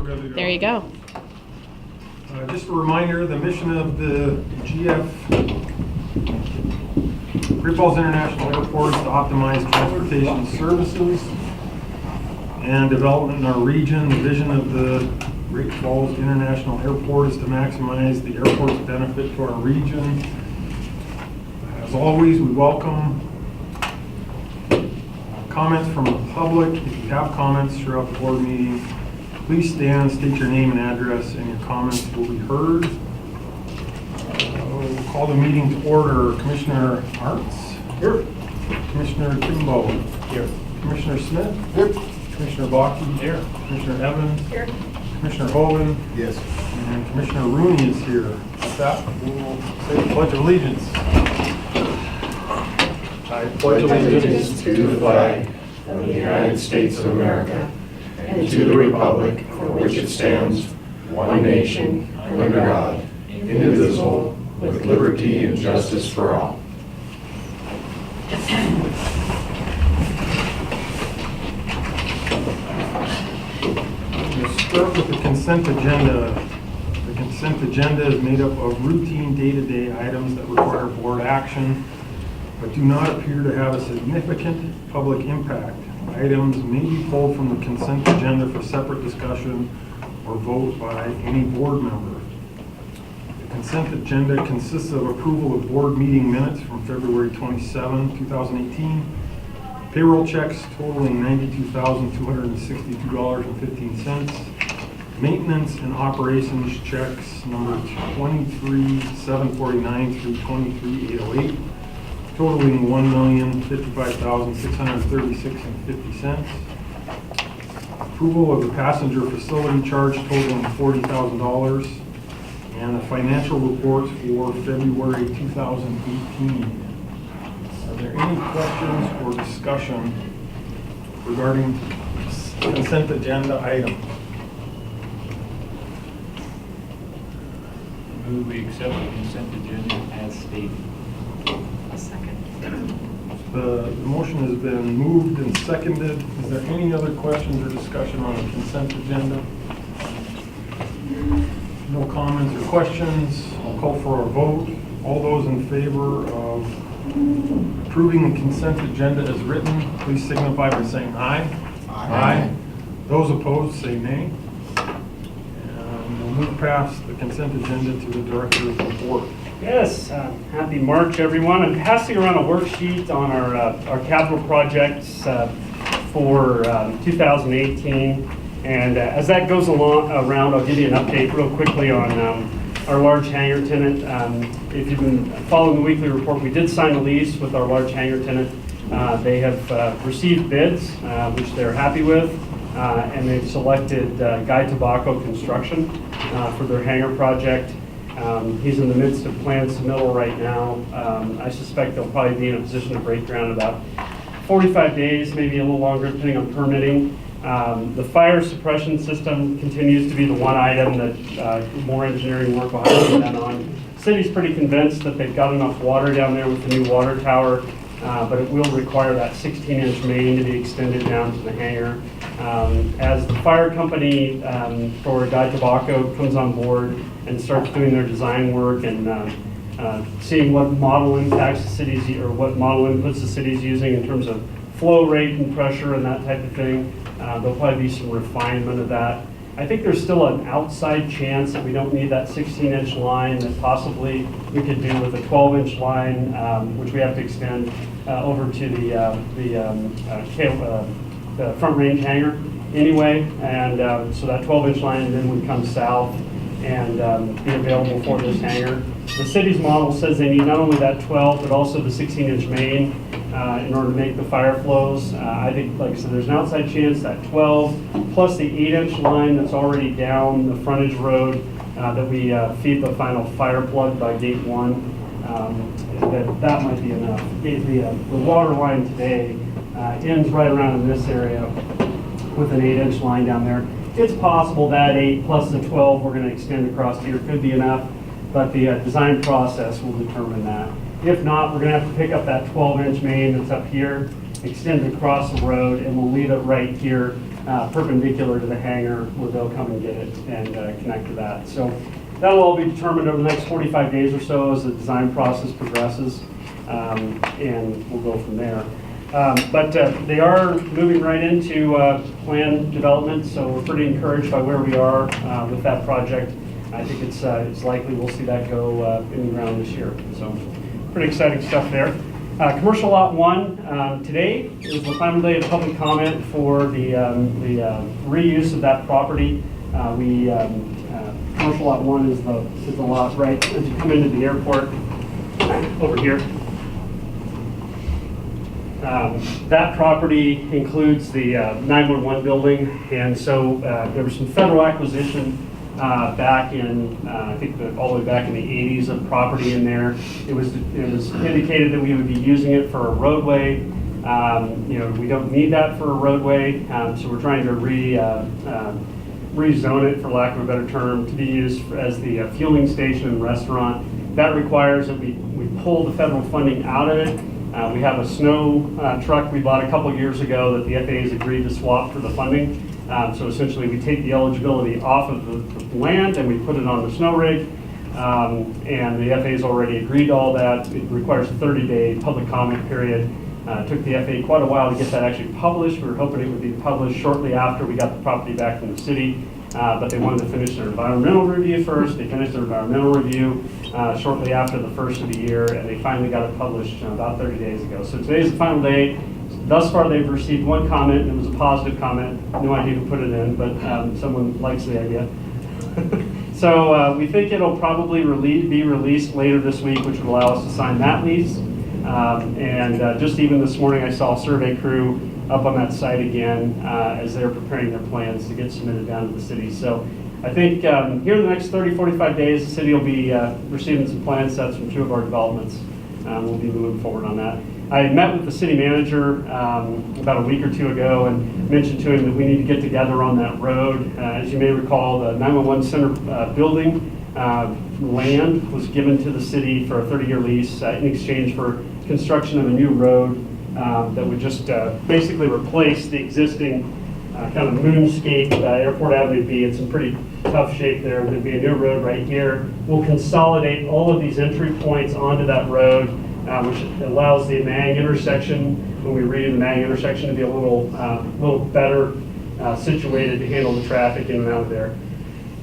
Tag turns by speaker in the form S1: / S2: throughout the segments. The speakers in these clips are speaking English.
S1: good to go.
S2: There you go.
S1: Just a reminder, the mission of the Great Falls International Airport is to optimize transportation services and development in our region. The vision of the Great Falls International Airport is to maximize the airport's benefit to our region. As always, we welcome comments from the public. If you have comments throughout the board meeting, please stand, state your name and address, and your comments will be heard. We'll call the meeting to order. Commissioner Hartz? Here. Commissioner Kimbo? Here. Commissioner Smith? Here. Commissioner Baki? Here. Commissioner Evans? Here. Commissioner Hogan? Yes. And Commissioner Rooney is here. With that, we'll say the Pledge of Allegiance.
S3: I pledge allegiance to the flag of the United States of America and to the republic for which it stands, one nation, under God, indivisible, with liberty and justice for all.
S1: We'll start with the consent agenda. The consent agenda is made up of routine day-to-day items that require board action, but do not appear to have a significant public impact. Items may be pulled from the consent agenda for separate discussion or vote by any board member. The consent agenda consists of approval of board meeting minutes from February 27, 2018, payroll checks totaling $92,262.15, maintenance and operations checks number 23,749 through 23,808, totaling $1,055,636.50. Approval of the passenger facility charge totaling $40,000, and the financial reports for February 2018. Are there any questions or discussion regarding consent agenda items?
S4: Move we accept the consent agenda as stated.
S2: A second.
S1: The motion has been moved and seconded. Is there any other questions or discussion on the consent agenda? No comments or questions. I'll call for a vote. All those in favor of approving the consent agenda as written, please signify by saying aye. Aye. Those opposed, say nay. And we'll move past the consent agenda to the director's report.
S5: Yes, happy March, everyone. I'm passing around a worksheet on our capital projects for 2018. And as that goes around, I'll give you an update real quickly on our large hangar tenant. If you've been following the weekly report, we did sign a lease with our large hangar tenant. They have received bids, which they're happy with, and they've selected Guy Tobacco Construction for their hangar project. He's in the midst of plan submittal right now. I suspect they'll probably be in a position to break ground in about 45 days, maybe a little longer, depending on permitting. The fire suppression system continues to be the one item that more engineering work will have to be done on. The city's pretty convinced that they've got enough water down there with the new water tower, but it will require that 16-inch main to be extended down to the hangar. As the fire company for Guy Tobacco comes on board and starts doing their design work and seeing what model impacts the cities or what model inputs the city's using in terms of flow rate and pressure and that type of thing, there'll probably be some refinement of that. I think there's still an outside chance that we don't need that 16-inch line, that possibly we could do with a 12-inch line, which we have to extend over to the front range hangar anyway. And so that 12-inch line then would come south and be available for this hangar. The city's model says they need not only that 12, but also the 16-inch main in order to make the fire flows. I think, like I said, there's an outside chance that 12 plus the 8-inch line that's already down the frontage road that we feed the final fire plug by gate 1, that might be enough. The water line today ends right around in this area with an 8-inch line down there. It's possible that 8 plus the 12 we're going to extend across here could be enough, but the design process will determine that. If not, we're going to have to pick up that 12-inch main that's up here, extend it across the road, and we'll leave it right here perpendicular to the hangar where they'll come and get it and connect to that. So that'll all be determined over the next 45 days or so as the design process progresses, and we'll go from there. But they are moving right into plan development, so we're pretty encouraged by where we are with that project. I think it's likely we'll see that go in the ground this year. So pretty exciting stuff there. Commercial Lot 1, today is the final day of public comment for the reuse of that property. Commercial Lot 1 is the lot right as you come into the airport over here. That property includes the 911 building, and so there was some federal acquisition back in, I think all the way back in the 80s of property in there. It was indicated that we would be using it for a roadway. We don't need that for a roadway, so we're trying to rezone it, for lack of a better term, to be used as the fueling station and restaurant. That requires that we pull the federal funding out of it. We have a snow truck we bought a couple years ago that the FAA has agreed to swap for the funding. So essentially we take the eligibility off of the land and we put it on the snow rig. And the FAA has already agreed to all that. It requires a 30-day public comment period. It took the FAA quite a while to get that actually published. We were hoping it would be published shortly after we got the property back from the city. But they wanted to finish their environmental review first. They finished their environmental review shortly after the first of the year, and they finally got it published about 30 days ago. So today's the final day. Thus far, they've received one comment, and it was a positive comment. No idea who put it in, but someone likes the idea. So we think it'll probably be released later this week, which would allow us to sign that lease. And just even this morning, I saw a survey crew up on that site again as they're preparing their plans to get submitted down to the city. So I think here in the next 30, 45 days, the city will be receiving some plan sets from two of our developments. We'll be moving forward on that. I met with the city manager about a week or two ago and mentioned to him that we need to get together on that road. As you may recall, the 911 center building land was given to the city for a 30-year lease in exchange for construction of a new road that would just basically replace the existing kind of moonscape Airport Avenue B. It's in pretty tough shape there. There'd be a new road right here. We'll consolidate all of these entry points onto that road, which allows the Mang intersection, when we redo the Mang intersection, to be a little better situated to handle the traffic in and out of there.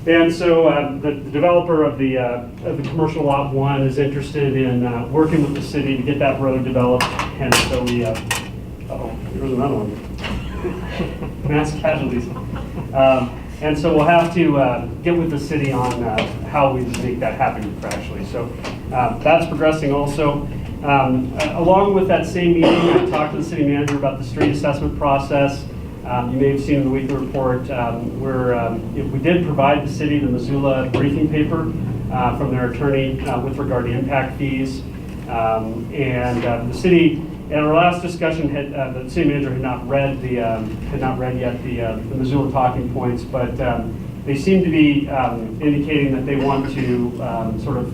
S5: And so the developer of the commercial lot 1 is interested in working with the city to get that road developed. And so we, here's another one. Mass casualties. And so we'll have to get with the city on how we make that happen actually. So that's progressing also. Along with that same meeting, I talked to the city manager about the street assessment process. You may have seen in the weekly report where we did provide the city the Missoula briefing paper from their attorney with regard to impact fees. And the city, in our last discussion, the city manager had not read yet the Missoula talking points, but they seem to be indicating that they want to sort of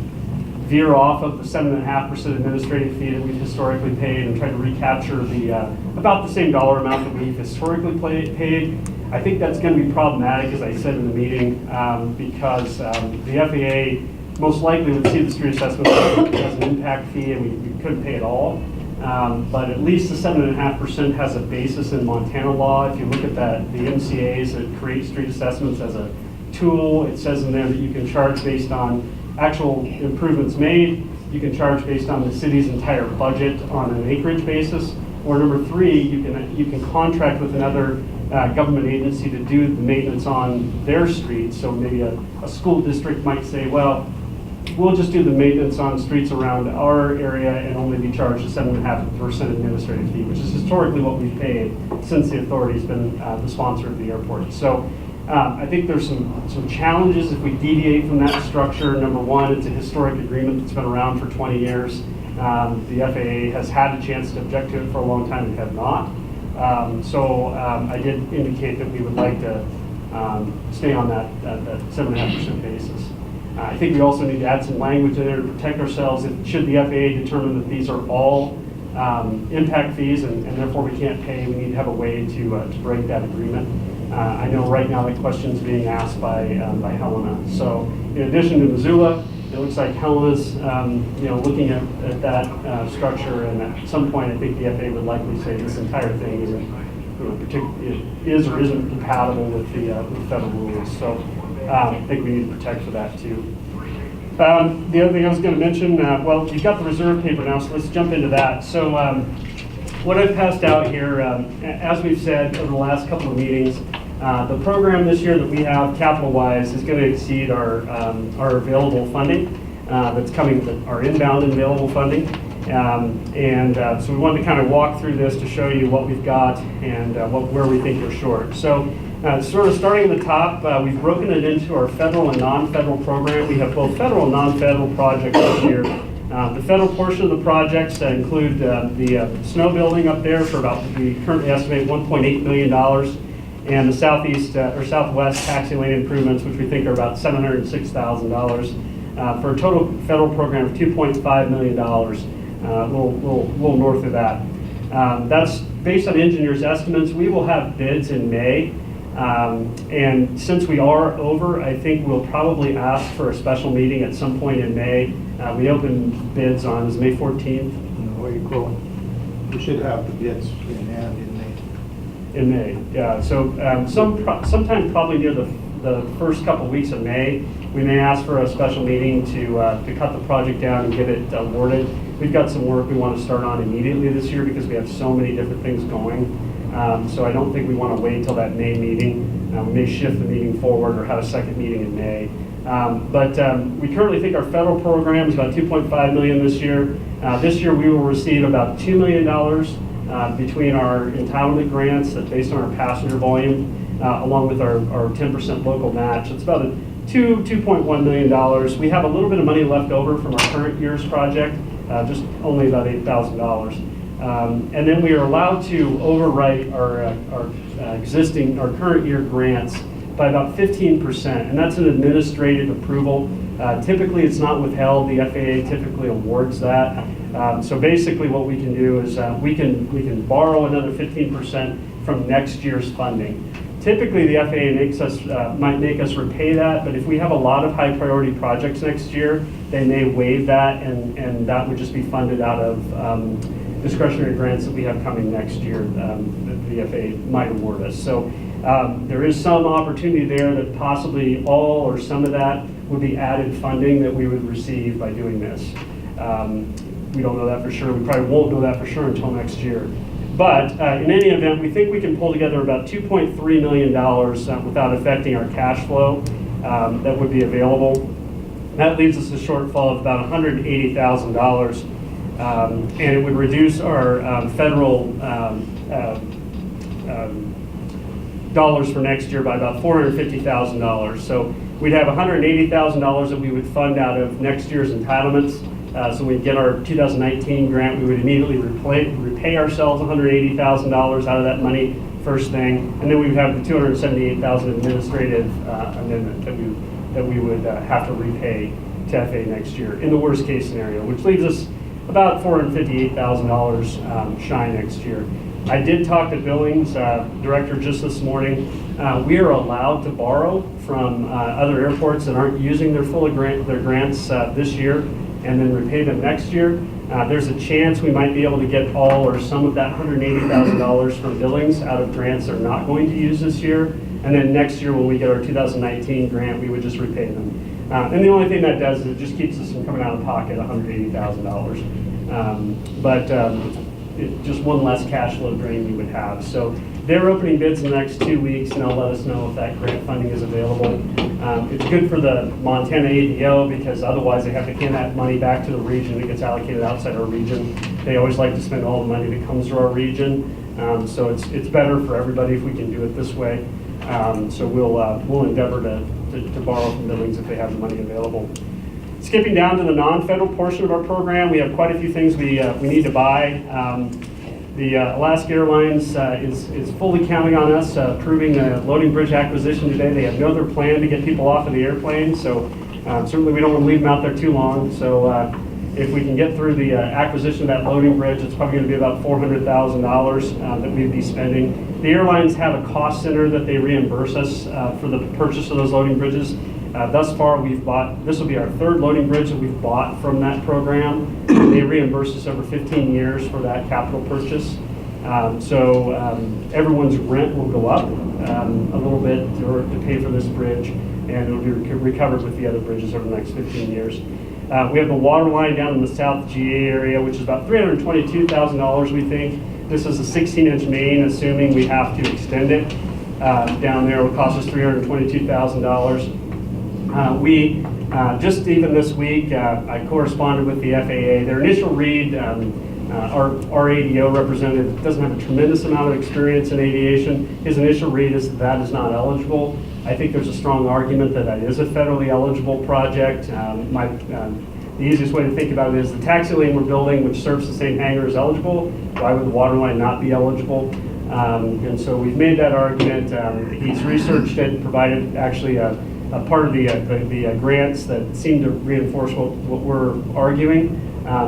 S5: veer off of the 7.5% administrative fee that we've historically paid and try to recapture the about the same dollar amount that we've historically paid. I think that's going to be problematic, as I said in the meeting, because the FAA most likely would see the street assessment as an impact fee, and we couldn't pay it all. But at least the 7.5% has a basis in Montana law. If you look at the MCAs that create street assessments as a tool, it says in there that you can charge based on actual improvements made. You can charge based on the city's entire budget on an acreage basis. Or number 3, you can contract with another government agency to do the maintenance on their streets. So maybe a school district might say, well, we'll just do the maintenance on streets around our area and only be charged a 7.5% administrative fee, which is historically what we've paid since the authority's been the sponsor of the airport. So I think there's some challenges if we deviate from that structure. Number 1, it's a historic agreement that's been around for 20 years. The FAA has had a chance to object to it for a long time and have not. So I did indicate that we would like to stay on that 7.5% basis. I think we also need to add some language in there to protect ourselves. Should the FAA determine that these are all impact fees and therefore we can't pay, we need to have a way to break that agreement. I know right now the question's being asked by Helena. So in addition to Missoula, it looks like Helena's looking at that structure, and at some point I think the FAA would likely say this entire thing is or isn't compatible with the federal rules. So I think we need to protect for that too. The other thing I was going to mention, well, you've got the reserve paper now, so let's jump into that. So what I've passed out here, as we've said over the last couple of meetings, the program this year that we have capital-wise is going to exceed our available funding that's coming, our inbound available funding. So we wanted to kind of walk through this to show you what we've got and where we think we're short. So sort of starting at the top, we've broken it into our federal and non-federal program. We have both federal and non-federal projects this year. The federal portion of the projects include the snow building up there for about, we currently estimate $1.8 million, and the southeast or southwest taxi lane improvements, which we think are about $706,000, for a total federal program of $2.5 million, a little north of that. That's based on engineers' estimates. We will have bids in May. And since we are over, I think we'll probably ask for a special meeting at some point in May. We open bids on May 14th.
S6: We should have the bids in hand in May.
S5: In May, yeah. So sometime probably near the first couple of weeks of May, we may ask for a special meeting to cut the project down and get it awarded. We've got some work we want to start on immediately this year because we have so many different things going. So I don't think we want to wait until that May meeting. We may shift the meeting forward or have a second meeting in May. But we currently think our federal program is about $2.5 million this year. This year we will receive about $2 million between our entitlement grants that's based on our passenger volume, along with our 10% local match. It's about $2.1 million. We have a little bit of money left over from our current year's project, just only about $8,000. And then we are allowed to overwrite our current year grants by about 15%, and that's an administrative approval. Typically, it's not withheld. The FAA typically awards that. So basically, what we can do is we can borrow another 15% from next year's funding. Typically, the FAA might make us repay that, but if we have a lot of high priority projects next year, they may waive that, and that would just be funded out of discretionary grants that we have coming next year that the FAA might award us. So there is some opportunity there that possibly all or some of that would be added funding that we would receive by doing this. We don't know that for sure. We probably won't know that for sure until next year. But in any event, we think we can pull together about $2.3 million without affecting our cash flow that would be available. That leaves us a shortfall of about $180,000. And it would reduce our federal dollars for next year by about $450,000. So we'd have $180,000 that we would fund out of next year's entitlements. So when we get our 2019 grant, we would immediately repay ourselves $180,000 out of that money first thing, and then we would have the $278,000 administrative amendment that we would have to repay to FAA next year in the worst case scenario, which leaves us about $458,000 shy next year. I did talk to Billings director just this morning. We are allowed to borrow from other airports that aren't using their their grants this year and then repay them next year. There's a chance we might be able to get all or some of that $180,000 from Billings out of grants they're not going to use this year. And then next year when we get our 2019 grant, we would just repay them. And the only thing that does is it just keeps us from coming out of pocket $180,000. But just one less cash flow drain we would have. So they're opening bids in the next 2 weeks, and they'll let us know if that grant funding is available. It's good for the Montana ADO because otherwise they have to hand that money back to the region. It gets allocated outside our region. They always like to spend all the money that comes through our region. So it's better for everybody if we can do it this way. So we'll endeavor to borrow from Billings if they have the money available. Skipping down to the non-federal portion of our program, we have quite a few things we need to buy. The Alaska Airlines is fully counting on us approving the loading bridge acquisition today. They have no other plan to get people off of the airplane, so certainly we don't want to leave them out there too long. So if we can get through the acquisition of that loading bridge, it's probably going to be about $400,000 that we'd be spending. The airlines have a cost center that they reimburse us for the purchase of those loading bridges. Thus far, this will be our third loading bridge that we've bought from that program. They reimburse us over 15 years for that capital purchase. So everyone's rent will go up a little bit to pay for this bridge, and it'll be recovered with the other bridges over the next 15 years. We have the water line down in the South GA area, which is about $322,000, we think. This is a 16-inch main, assuming we have to extend it. Down there, it will cost us $322,000. We just even this week, I corresponded with the FAA. Their initial read, our ADO representative doesn't have a tremendous amount of experience in aviation. His initial read is that is not eligible. I think there's a strong argument that that is a federally eligible project. The easiest way to think about it is the taxi lane we're building, which serves the same hangar, is eligible. Why would the water line not be eligible? And so we've made that argument. He's researched it, provided actually a part of the grants that seem to reinforce what we're arguing.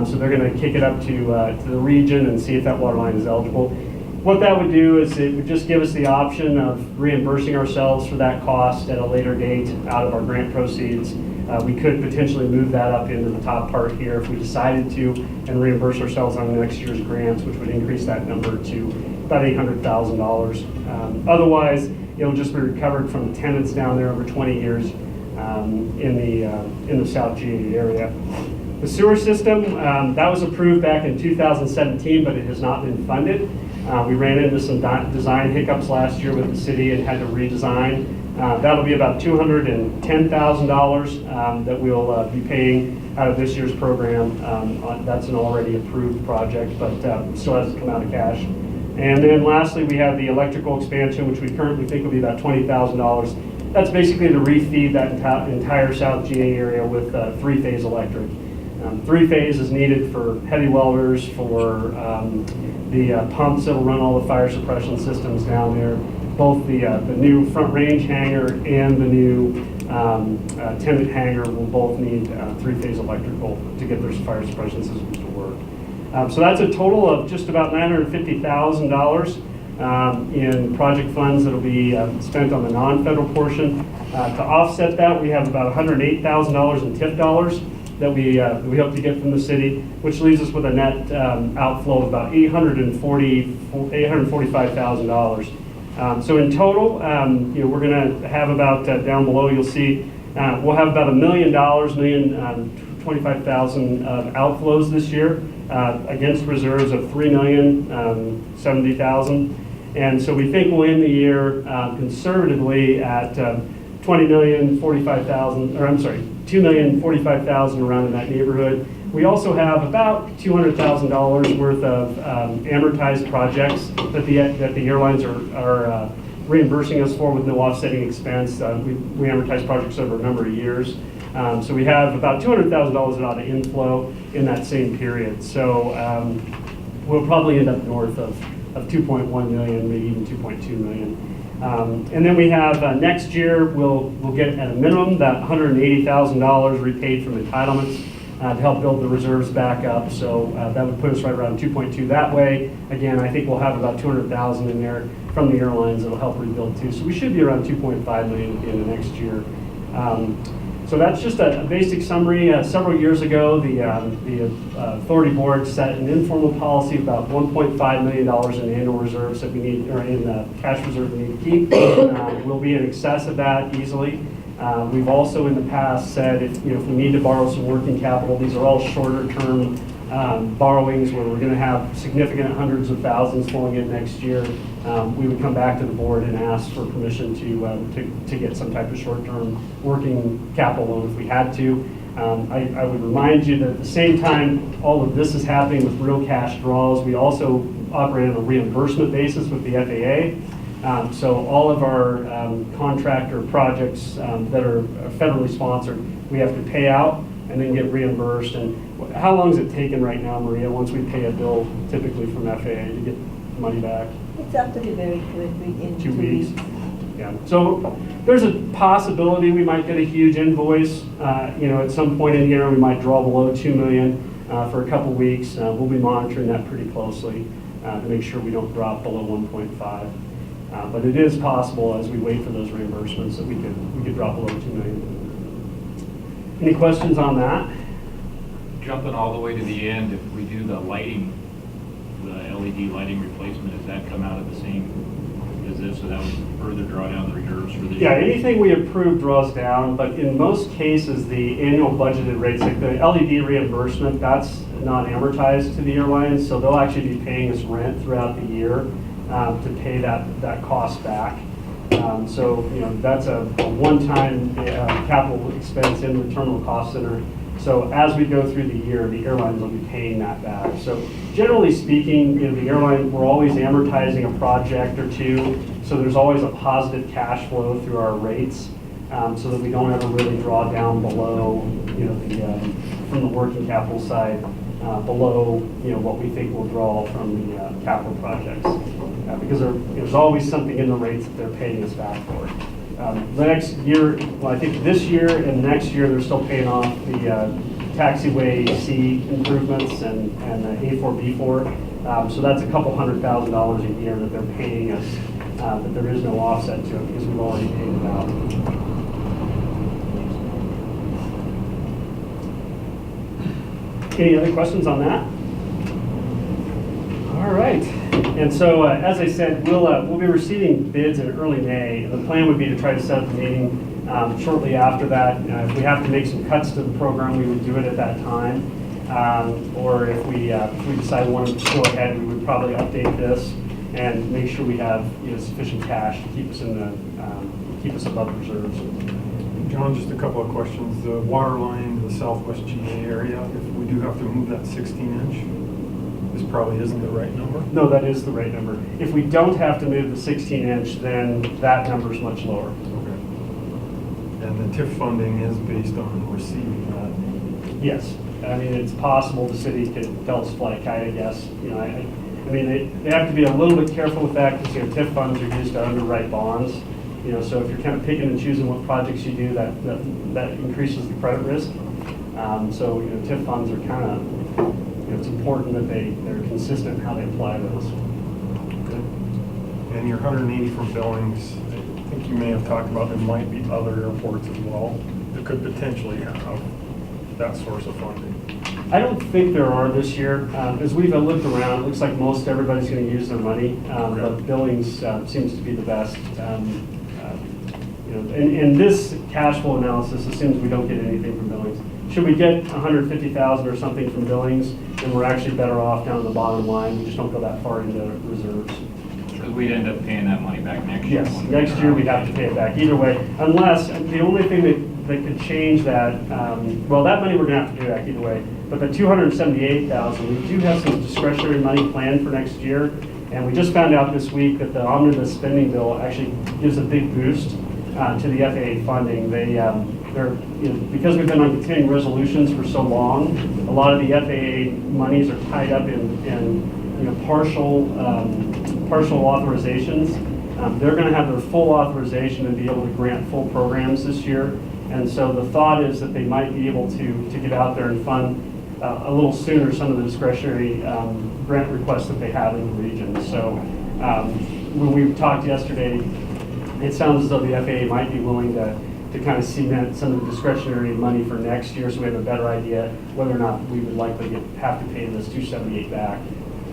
S5: So they're going to kick it up to the region and see if that water line is eligible. What that would do is it would just give us the option of reimbursing ourselves for that cost at a later date out of our grant proceeds. We could potentially move that up into the top part here if we decided to, and reimburse ourselves on next year's grants, which would increase that number to about $800,000. Otherwise, it'll just be recovered from the tenants down there over 20 years in the South GA area. The sewer system, that was approved back in 2017, but it has not been funded. We ran into some design hiccups last year with the city and had to redesign. That'll be about $210,000 that we'll be paying out of this year's program. That's an already approved project, but still has to come out of cash. And then lastly, we have the electrical expansion, which we currently think will be about $20,000. That's basically to refeed that entire South GA area with three-phase electric. Three-phase is needed for heavy welders, for the pumps that will run all the fire suppression systems down there. Both the new Front Range hangar and the new tenant hangar will both need three-phase electrical to get their fire suppression systems to work. So that's a total of just about $950,000 in project funds that will be spent on the non-federal portion. To offset that, we have about $108,000 in TIF dollars that we hope to get from the city, which leaves us with a net outflow of about $845,000. So in total, we're going to have about, down below you'll see, we'll have about $1 million, $1,025,000 of outflows this year against reserves of $3,070,000. And so we think we'll end the year conservatively at $2,045,000 around in that neighborhood. We also have about $200,000 worth of amortized projects that the airlines are reimbursing us for with no offsetting expense. We amortize projects over a number of years. So we have about $200,000 out of inflow in that same period. So we'll probably end up north of 2.1 million, maybe even 2.2 million. And then we have next year, we'll get at a minimum that $180,000 repaid from entitlements to help build the reserves back up. So that would put us right around 2.2 that way. Again, I think we'll have about 200,000 in there from the airlines that'll help rebuild too. So we should be around 2.5 million at the end of next year. So that's just a basic summary. Several years ago, the authority board set an informal policy of about $1.5 million in annual reserves that we need, or in cash reserve we need to keep. We'll be in excess of that easily. We've also in the past said if we need to borrow some working capital, these are all shorter term borrowings where we're going to have significant hundreds of thousands flowing in next year. We would come back to the board and ask for permission to get some type of short-term working capital loan if we had to. I would remind you that at the same time all of this is happening with real cash draws, we also operate on a reimbursement basis with the FAA. So all of our contractor projects that are federally sponsored, we have to pay out and then get reimbursed. And how long is it taken right now, Maria, once we pay a bill typically from FAA to get money back?
S2: It's actually very quickly in
S5: 2 weeks. Yeah. So there's a possibility we might get a huge invoice. At some point in here, we might draw below 2 million for a couple weeks. We'll be monitoring that pretty closely to make sure we don't drop below 1.5. But it is possible, as we wait for those reimbursements, that we could drop below 2 million. Any questions on that?
S4: Jumping all the way to the end, if we do the lighting, the LED lighting replacement, does that come out of the same as this? So that would further draw down the reserves for this
S5: Yeah,
S4: year?
S5: anything we approve draws down, but in most cases, the annual budgeted rates, like the LED reimbursement, that's not amortized to the airlines, so they'll actually be paying us rent throughout the year to pay that cost back. So, that's a one-time capital expense in the terminal cost center. So as we go through the year, the airlines will be paying that back. So generally speaking, the airline, we're always amortizing a project or two, so there's always a positive cash flow through our rates, so that we don't ever really draw down below, from the working capital side, below, what we think we'll draw from the capital projects. Because there's always something in the rates that they're paying us back for. The next year, well, I think this year and next year, they're still paying off the taxiway C improvements and A4, B4. So that's a couple $100,000 a year that they're paying us, but there is no offset to it because we've already paid it out. Any other questions on that? All right. And so, as I said, we'll be receiving bids in early May. And the plan would be to try to set up a meeting shortly after that. If we have to make some cuts to the program, we would do it at that time. Or if we decide we want to go ahead, we would probably update this and make sure we have sufficient cash to keep us keep us above reserves.
S1: John, just a couple of questions. The water line to the southwest GA area, if we do have to move that 16-inch, this probably isn't the right number?
S5: No, that is the right number. If we don't have to move the 16-inch, then that number is much lower.
S1: Okay. And the TIF funding is based on receiving that?
S5: Yes. I mean, it's possible the city could tell us fly a kite, I guess. I mean, they have to be a little bit careful with that because TIF funds are used to underwrite bonds. So if you're kind of picking and choosing what projects you do, that increases the credit risk. So TIF funds are kind of, it's important that they're consistent in how they apply those.
S1: Okay. And your 180 from Billings, I think you may have talked about there might be other airports as well that could potentially have that source of funding.
S5: I don't think there are this year. As we've looked around, it looks like most everybody's going to use their money, but Billings seems to be the best. And this cash flow analysis assumes we don't get anything from Billings. Should we get 150,000 or something from Billings, then we're actually better off down the bottom line. We just don't go that far into reserves.
S4: Because we'd end up paying that money back next year.
S5: Yes, next year we'd have to pay it back either way, unless the only thing that could change that, well, that money we're going to have to pay back either way, but the 278,000, we do have some discretionary money planned for next year, and we just found out this week that the omnibus spending bill actually gives a big boost to the FAA funding. They're because we've been on continuing resolutions for so long, a lot of the FAA monies are tied up in partial authorizations. They're going to have their full authorization and be able to grant full programs this year. And so the thought is that they might be able to get out there and fund a little sooner some of the discretionary grant requests that they have in the region. So when we talked yesterday, it sounds as though the FAA might be willing to kind of cement some of the discretionary money for next year, so we have a better idea whether or not we would likely have to pay this 278 back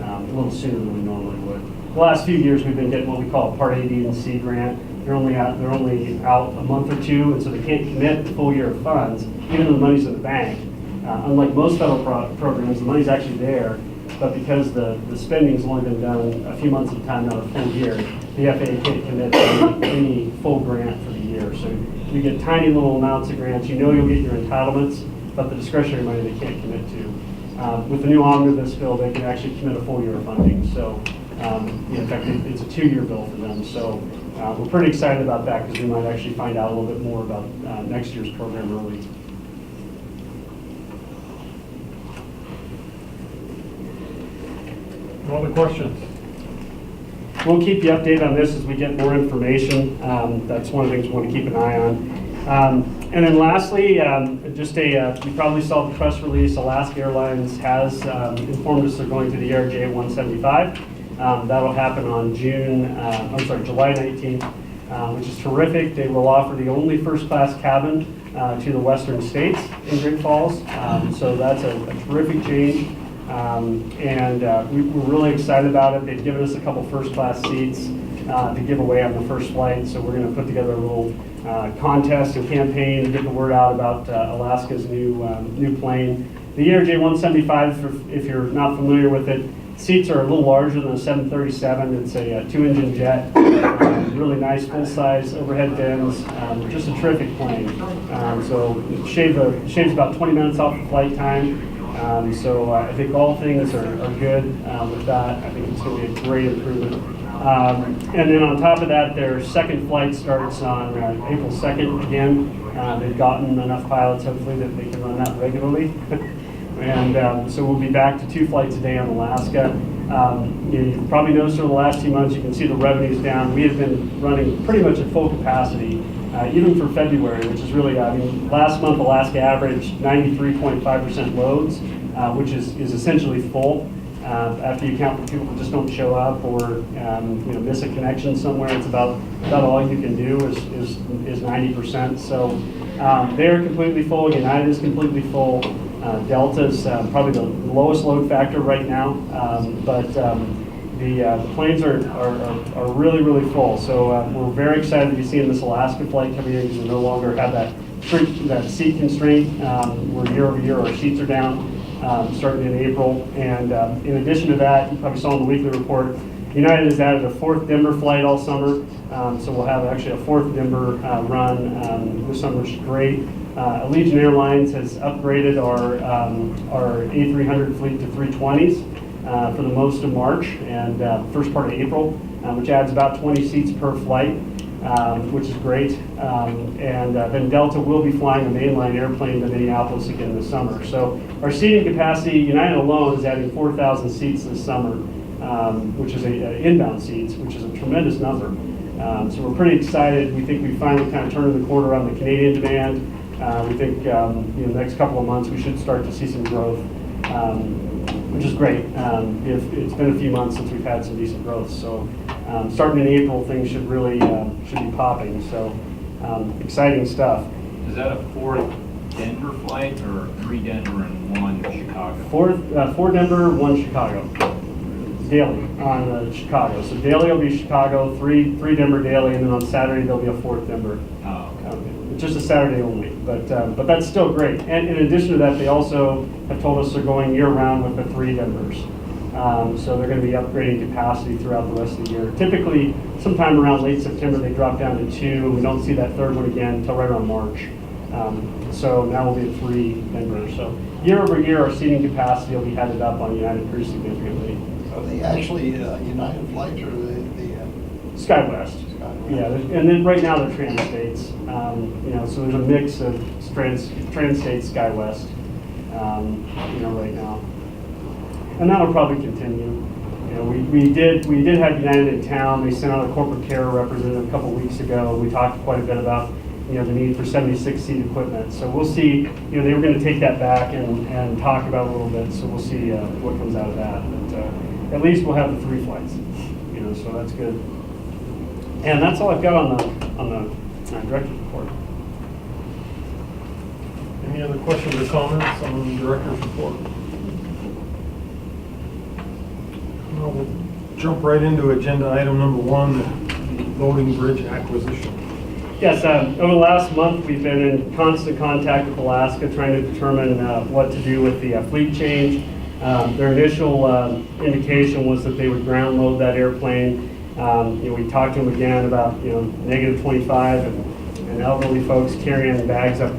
S5: a little sooner than we normally would. The last few years, we've been getting what we call a Part A, B, and C grant. They're only out a month or two, and so they can't commit the full year of funds, even though the money's in the bank. Unlike most federal programs, the money's actually there, but because the spending's only been done a few months at a time, not a full year, the FAA can't commit to any full grant for the year. So you get tiny little amounts of grants. You'll get your entitlements, but the discretionary money they can't commit to. With the new omnibus bill, they can actually commit a full year of funding. So in fact, it's a 2-year bill for them. So we're pretty excited about that because we might actually find out a little bit more about next year's program early.
S1: All the questions?
S5: We'll keep you updated on this as we get more information. That's one of the things we want to keep an eye on. And then lastly, you probably saw the press release, Alaska Airlines has informed us they're going to the ARJ 175. That'll happen on July 19th, which is terrific. They will offer the only first-class cabin to the western states in Great Falls. So that's a terrific change. We're really excited about it. They've given us a couple first-class seats to give away on the first flight. So we're going to put together a little contest and campaign to get the word out about Alaska's new plane. The ERJ 175, if you're not familiar with it, seats are a little larger than a 737. It's a two-engine jet, really nice full-size overhead bins, just a terrific plane. So it shaves about 20 minutes off the flight time. So I think all things are good with that. I think it's going to be a great improvement. And then on top of that, their second flight starts on April 2nd again. They've gotten enough pilots, hopefully, that they can run that regularly. And so we'll be back to 2 flights a day on Alaska. You've probably noticed over the last 2 months, you can see the revenue's down. We have been running pretty much at full capacity, even for February, which is really, last month Alaska averaged 93.5% loads, which is essentially full. After you count for people who just don't show up or miss a connection somewhere, it's about all you can do is 90%. So they're completely full. United is completely full. Delta's probably the lowest load factor right now, but the planes are really, really full. So we're very excited to be seeing this Alaska flight coming in because we no longer have that seat constraint. Where year over year our seats are down. Starting in April. And in addition to that, you probably saw in the weekly report, United has added a 4th Denver flight all summer. So we'll have actually a 4th Denver run this summer, which is great. Allegiant Airlines has upgraded our A300 fleet to 320s for the most of March and first part of April, which adds about 20 seats per flight. Which is great. And then Delta will be flying a mainline airplane to Minneapolis again this summer. So our seating capacity, United alone is adding 4,000 seats this summer, which is inbound seats, which is a tremendous number. So we're pretty excited. We think we finally kind of turned the corner on the Canadian demand. We think in the next couple of months we should start to see some growth, which is great. It's been a few months since we've had some decent growth. So starting in April, things should really should be popping. So exciting stuff.
S4: Is that a 4th Denver flight or 3 Denver and 1 Chicago?
S5: 4 Denver, 1 Chicago. Daily on Chicago. So daily will be Chicago, 3 Denver daily, and then on Saturday there'll be a 4th Denver.
S4: Oh, okay.
S5: Just a Saturday only, but that's still great. And in addition to that, they also have told us they're going year-round with the 3 Denvers. So they're going to be upgrading capacity throughout the rest of the year. Typically, sometime around late September, they drop down to 2. We don't see that 3rd one again until right around March. So now we'll be at 3 Denver. So year over year, our seating capacity will be headed up on United pretty significantly.
S3: Are they actually United flights or the
S5: SkyWest.
S3: Skywest?
S5: Yeah, and then right now they're Trans-States. So there's a mix of Trans-State, SkyWest, right now. And that'll probably continue. We did have United in town. They sent out a corporate care representative a couple weeks ago. We talked quite a bit about the need for 76-seat equipment. So we'll see. They were going to take that back and talk about it a little bit. So we'll see what comes out of that. But at least we'll have the 3 flights. So that's good. And that's all I've got on the director's report.
S1: Any other questions or comments on the director's report? Well, we'll jump right into agenda item number 1, the loading bridge acquisition.
S5: Yes, over the last month, we've been in constant contact with Alaska trying to determine what to do with the fleet change. Their initial indication was that they would ground load that airplane. We talked to them again about negative 25 and elderly folks carrying bags up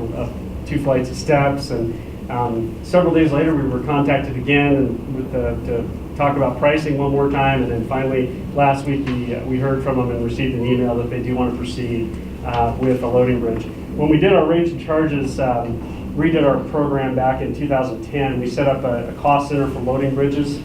S5: 2 flights of steps. And several days later, we were contacted again to talk about pricing one more time. And then finally, last week, we heard from them and received an email that they do want to proceed with a loading bridge. When we did our rates and charges, redid our program back in 2010, we set up a cost center for loading bridges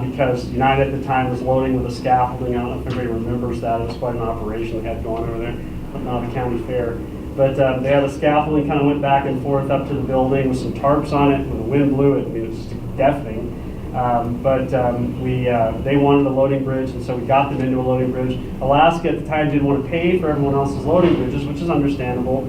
S5: because United at the time was loading with a scaffolding. I don't know if everybody remembers that. It was quite an operation they had going over there, putting on the county fair. But they had a scaffolding, kind of went back and forth up to the building with some tarps on it. When the wind blew it, it was just deafening. They wanted a loading bridge, and so we got them into a loading bridge. Alaska at the time didn't want to pay for everyone else's loading bridges, which is understandable.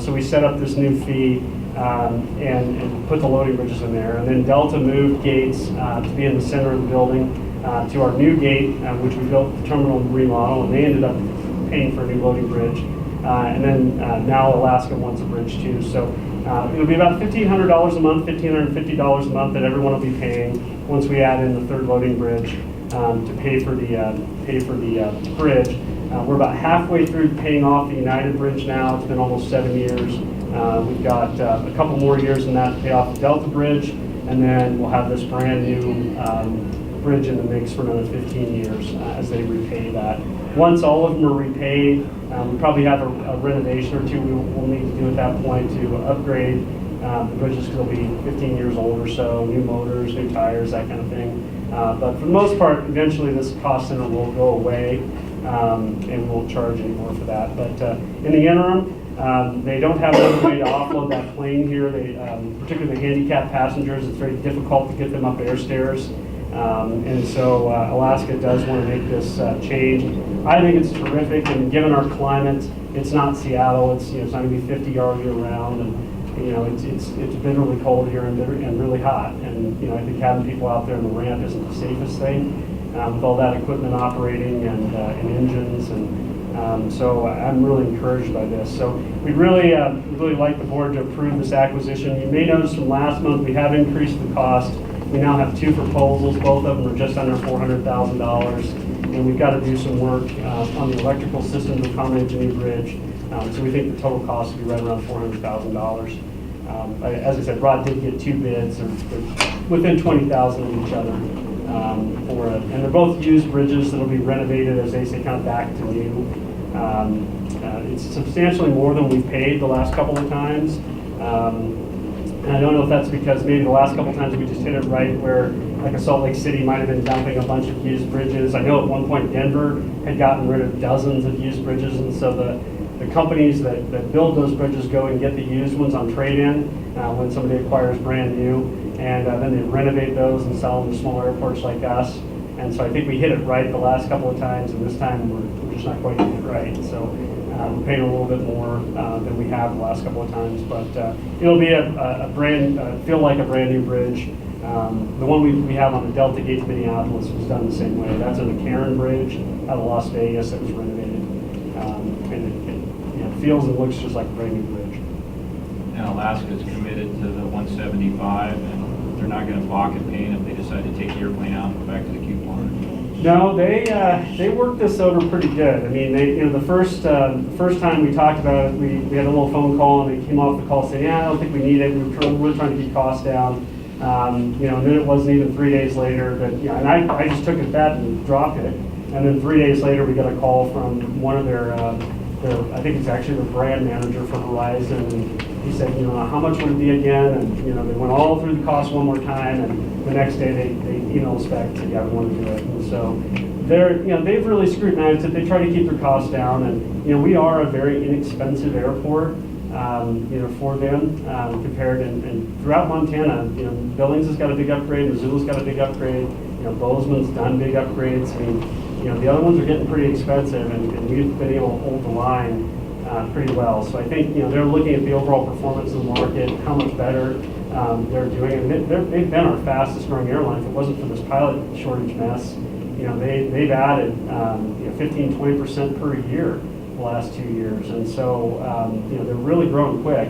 S5: So we set up this new fee and put the loading bridges in there. And then Delta moved gates to be in the center of the building to our new gate, which we built the terminal remodel, and they ended up paying for a new loading bridge. And then now Alaska wants a bridge too. So it'll be about $1,500 a month, $1,550 a month that everyone will be paying once we add in the third loading bridge to pay for the bridge. We're about halfway through paying off the United Bridge now. It's been almost 7 years. We've got a couple more years in that to pay off the Delta Bridge, and then we'll have this brand new bridge in the mix for another 15 years as they repay that. Once all of them are repaid, we probably have a renovation or two we'll need to do at that point to upgrade the bridges, because they'll be 15 years old or so, new motors, new tires, that kind of thing. But for the most part, eventually this cost center will go away, and we won't charge anymore for that. But in the interim, they don't have another way to offload that plane here. They, particularly the handicapped passengers, it's very difficult to get them up air stairs. And so Alaska does want to make this change. I think it's terrific, and given our climate, it's not Seattle. It's it's not going to be 50 all year round, and it's bitterly cold here and really hot. And I think having people out there on the ramp isn't the safest thing with all that equipment operating and engines and. So I'm really encouraged by this. So we'd really like the board to approve this acquisition. You may notice from last month we have increased the cost. We now have 2 proposals. Both of them are just under $400,000. And we've got to do some work on the electrical system to accommodate the new bridge. So we think the total cost will be right around $400,000. As I said, Rod did get 2 bids. They're within $20,000 of each other for it. And they're both used bridges that'll be renovated, as they say, kind of back to new. It's substantially more than we've paid the last couple of times. And I don't know if that's because maybe the last couple of times we just hit it right where, like a Salt Lake City might have been dumping a bunch of used bridges. I know at one point Denver had gotten rid of dozens of used bridges, and so the companies that build those bridges go and get the used ones on trade-in when somebody acquires brand new, and then they renovate those and sell them to small airports like us. And so I think we hit it right the last couple of times, and this time we're just not quite getting it right. So we're paying a little bit more than we have the last couple of times, but it'll be feel like a brand new bridge. The one we have on the Delta Gate to Minneapolis was done the same way. That's a McCarran Bridge out of Las Vegas that was renovated, and it feels and looks just like a brand new bridge.
S4: And Alaska's committed to the 175, and they're not going to balk at paying if they decide to take the airplane out and go back to the coupon.
S5: No, they worked this over pretty good. I mean, the first time we talked about it, we had a little phone call, and they came off the call saying, "Yeah, I don't think we need it. We're trying to keep costs down." And then it wasn't even 3 days later that, and I just took it bet and dropped it. And then 3 days later, we got a call from one of their I think it's actually the brand manager for Horizon, and he said, how much would it be again? And they went all through the cost one more time, and the next day they emailed us back and said, yeah, we want to do it. And so they've really scrutinized it. They try to keep their costs down, and we are a very inexpensive airport. For them compared, and throughout Montana, Billings has got a big upgrade, Missoula's got a big upgrade, Bozeman's done big upgrades. I mean, the other ones are getting pretty expensive, and we've been able to hold the line pretty well. So I think they're looking at the overall performance of the market, how much better they're doing, and they've been our fastest growing airline. If it wasn't for this pilot shortage mess, they've added 15-20% per year the last 2 years, and so they're really growing quick.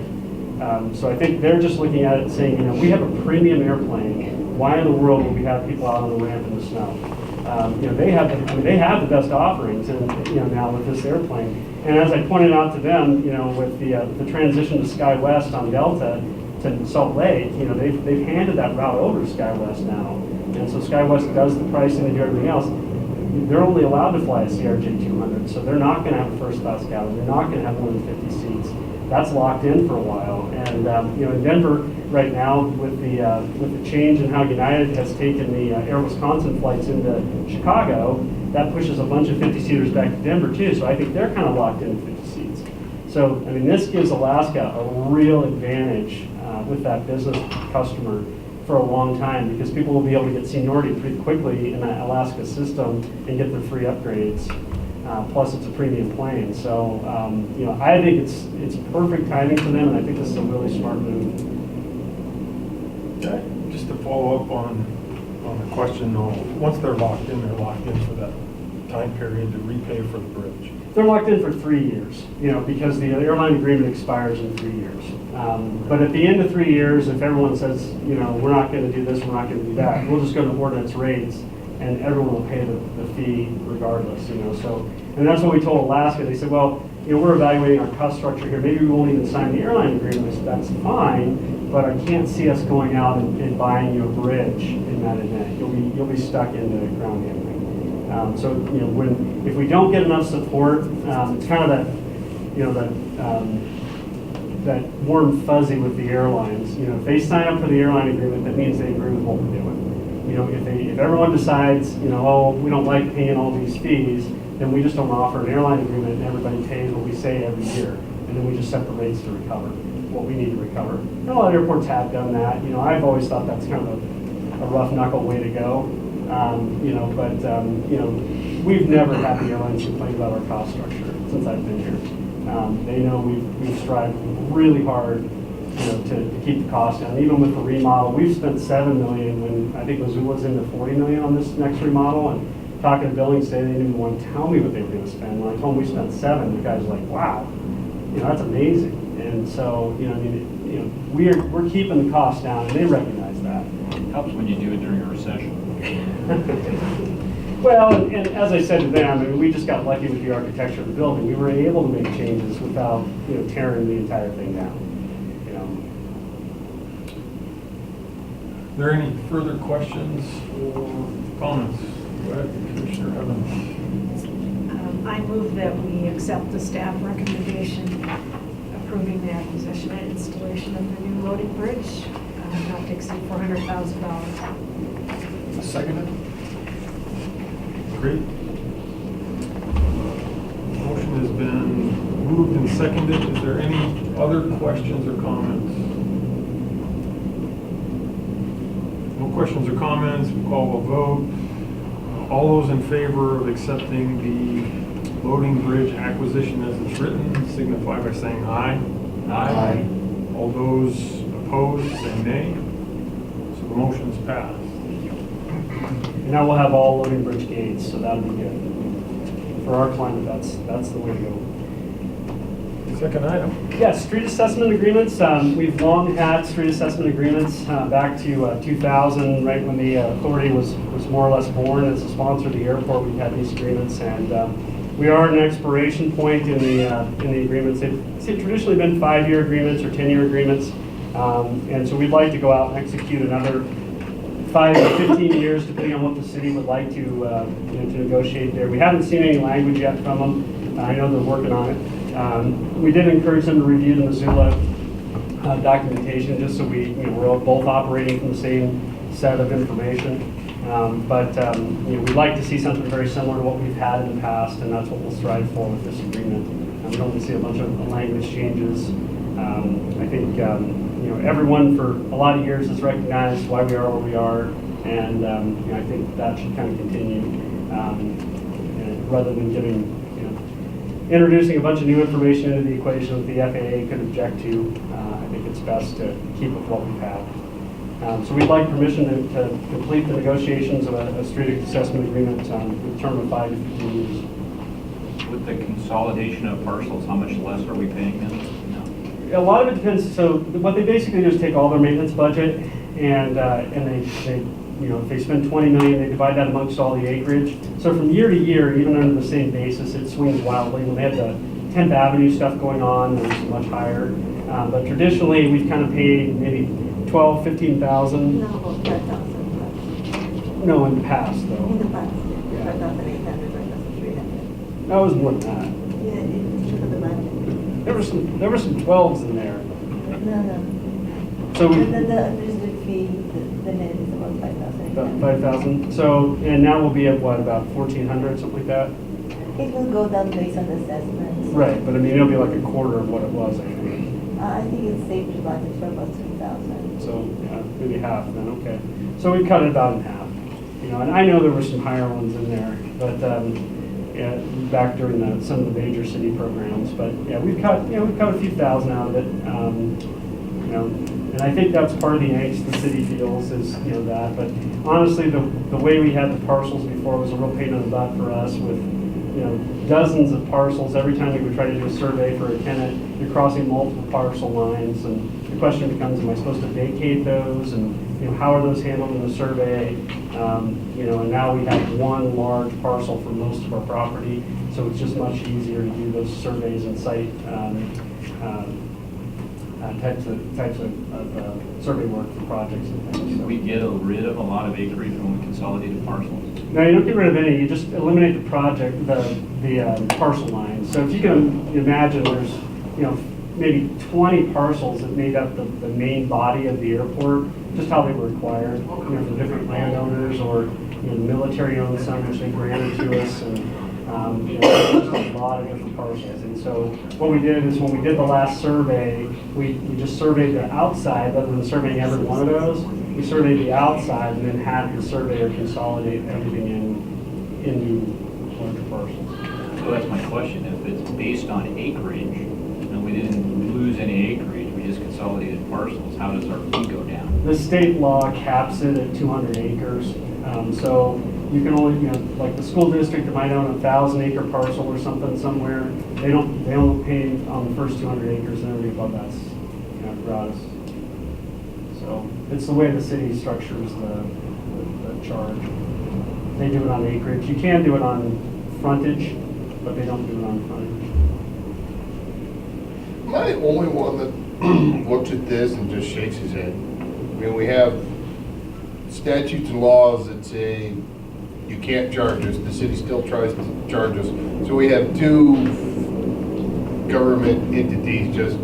S5: So I think they're just looking at it and saying, we have a premium airplane. Why in the world would we have people out on the ramp in the snow? They have the best offerings, and now with this airplane. And as I pointed out to them, with the transition to SkyWest on Delta to Salt Lake, they've handed that route over to SkyWest now, and so SkyWest does the pricing and do everything else. They're only allowed to fly a CRJ-200, so they're not going to have a first-class cabin. They're not going to have more than 50 seats. That's locked in for a while. And in Denver right now, with the change in how United has taken the Air Wisconsin flights into Chicago, that pushes a bunch of 50-seaters back to Denver too. So I think they're kind of locked in 50 seats. So this gives Alaska a real advantage with that business customer. for a long time, because people will be able to get seniority pretty quickly in that Alaska system and get their free upgrades. Plus, it's a premium plane. So, you know, I think it's perfect timing for them, and I think this is a really smart move.
S1: Okay. Just to follow up on the question, though, once they're locked in for that time period to repay for the bridge.
S5: They're locked in for 3 years, you know, because the airline agreement expires in 3 years. But at the end of 3 years, if everyone says, you know, we're not going to do this, we're not going to do that, we'll just go to ordinance rates, and everyone will pay the fee regardless, you know. So, and that's what we told Alaska. They said, well, you know, we're evaluating our cost structure here. Maybe we won't even sign the airline agreement. I said, that's fine, but I can't see us going out and buying you a bridge in that event. You'll be stuck into ground handling. So, you know, if we don't get enough support, it's kind of that, you know, that warm fuzzy with the airlines. You know, if they sign up for the airline agreement, that means they agree with what we're doing. You know, if everyone decides, you know, oh, we don't like paying all these fees, then we just don't offer an airline agreement and everybody pays what we say every year. And then we just set the rates to recover what we need to recover. And a lot of airports have done that. You know, I've always thought that's kind of a rough knuckle way to go. You know, but, you know, we've never had the airlines complain about our cost structure since I've been here. They know we've strived really hard, you know, to keep the cost down. Even with the remodel, we've spent $7 million when I think Missoula's into $40 million on this next remodel. And talking to Billings today, they didn't even want to tell me what they were going to spend. When I told them we spent $7 million, the guys were like, wow, you know, that's amazing. And so, you know, I mean, you know, we're keeping the cost down, and they recognize that.
S4: It helps when you do it during a recession.
S5: Well, and as I said to them, I mean, we just got lucky with the architecture of the building. We were able to make changes without, you know, tearing the entire thing down. You know.
S1: Are there any further questions or comments? Go ahead, Commissioner Evans.
S7: I move that we accept the staff recommendation approving the acquisition and installation of the new loading bridge, not to exceed $400,000.
S3: Seconded?
S1: Great. Motion has been moved and seconded. Is there any other questions or comments? No questions or comments, we'll call a vote. All those in favor of accepting the loading bridge acquisition as it's written, signify by saying aye.
S3: Aye.
S1: All those opposed, say nay. So the motion's passed.
S5: And now we'll have all loading bridge gates, so that'll be good. For our climate, that's the way to go.
S1: Second item.
S5: Yes, street assessment agreements. We've long had street assessment agreements back to 2000, right when the authority was more or less born as a sponsor of the airport. We've had these agreements, and we are at an expiration point in the agreements. They've traditionally been 5-year agreements or 10-year agreements, and so we'd like to go out and execute another 5 to 15 years, depending on what the city would like to you know, to negotiate there. We haven't seen any language yet from them. I know they're working on it. We did encourage them to review the Missoula documentation, just so we're both operating from the same set of information. But you know, we'd like to see something very similar to what we've had in the past, and that's what we'll strive for with this agreement. We don't want to see a bunch of language changes. I think you know, everyone for a lot of years has recognized why we are where we are, and you know, I think that should kind of continue, and rather than introducing a bunch of new information into the equation that the FAA could object to. I think it's best to keep with what we've had. So we'd like permission to complete the negotiations of a street assessment agreement with a term of 5 to 15 years.
S4: With the consolidation of parcels, how much less are we paying them?
S5: A lot of it depends. So what they basically do is take all their maintenance budget, and they you know, if they spend $20 million, they divide that amongst all the acreage. So from year to year, even under the same basis, it swings wildly. When they had the 10th Avenue stuff going on, it was much higher. But traditionally, we've kind of paid maybe $12,000, $15,000.
S2: No, about 5,000.
S5: No, in the past
S2: In the
S5: though.
S2: past,
S5: Yeah.
S2: 5,800, 5,300.
S5: That was more than that.
S2: Yeah, it should have been.
S5: There were some 12s in there.
S2: No.
S5: So we,
S2: The administrative fee, the net is about 5,000.
S5: about 5,000. So, and now we'll be at what, about 1,400, something like that?
S2: It will go down based on the assessments.
S5: Right, but I mean, it'll be like a quarter of what it was, I think.
S2: I think it's safe to budget for about 3,000.
S5: So, yeah, maybe half then, okay. So we cut it about in half. You know, and I know there were some higher ones in there, but, yeah, back during some of the major city programs. But, yeah, we've cut a few thousand out of it. You know, and I think that's part of the angst the city feels is, you know, that. But honestly, the way we had the parcels before was a real pain in the butt for us with, you know, dozens of parcels. Every time we would try to do a survey for a tenant, you're crossing multiple parcel lines, and the question becomes, am I supposed to vacate those? And, you know, how are those handled in the survey? You know, and now we have one large parcel for most of our property, so it's just much easier to do those surveys and site types of survey work for projects and things. So.
S4: We get rid of a lot of acreage when we consolidated parcels.
S5: No, you don't get rid of any. You just eliminate the project, the parcel lines. So if you can imagine, there's, you know, maybe 20 parcels that made up the main body of the airport, just how they were acquired, you know, from different landowners, or, you know, the military owned some, which they granted to us, and you know, just a lot of different parcels. And so what we did is when we did the last survey, we just surveyed the outside rather than surveying every one of those. We surveyed the outside and then had the surveyor consolidate everything into larger parcels.
S4: So that's my question. If it's based on acreage, and we didn't lose any acreage, we just consolidated parcels, how does our fee go down?
S5: The state law caps it at 200 acres. So you can only, you know, like the school district that might own a 1,000-acre parcel or something somewhere, they don't pay on the first 200 acres, and everything above that's, you know, gratis. So it's the way the city structures the charge. They do it on acreage. You can do it on frontage, but they don't do it on frontage.
S3: Am I the only one that looks at this and just shakes his head? I mean, we have statutes and laws that say you can't charge us. The city still tries to charge us. So we have two government entities just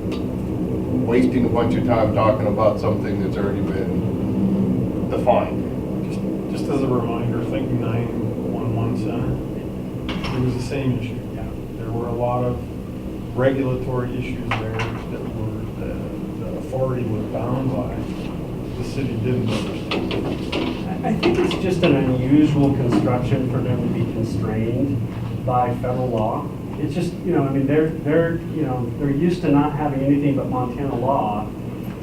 S3: wasting a bunch of time talking about something that's already been defined.
S1: Just as a reminder, think 911 Center. It was the same issue. Yeah. There were a lot of regulatory issues there that were the authority was bound by. The city didn't understand.
S5: I think it's just an unusual construction for them to be constrained by federal law. It's just, you know, I mean, they're used to not having anything but Montana law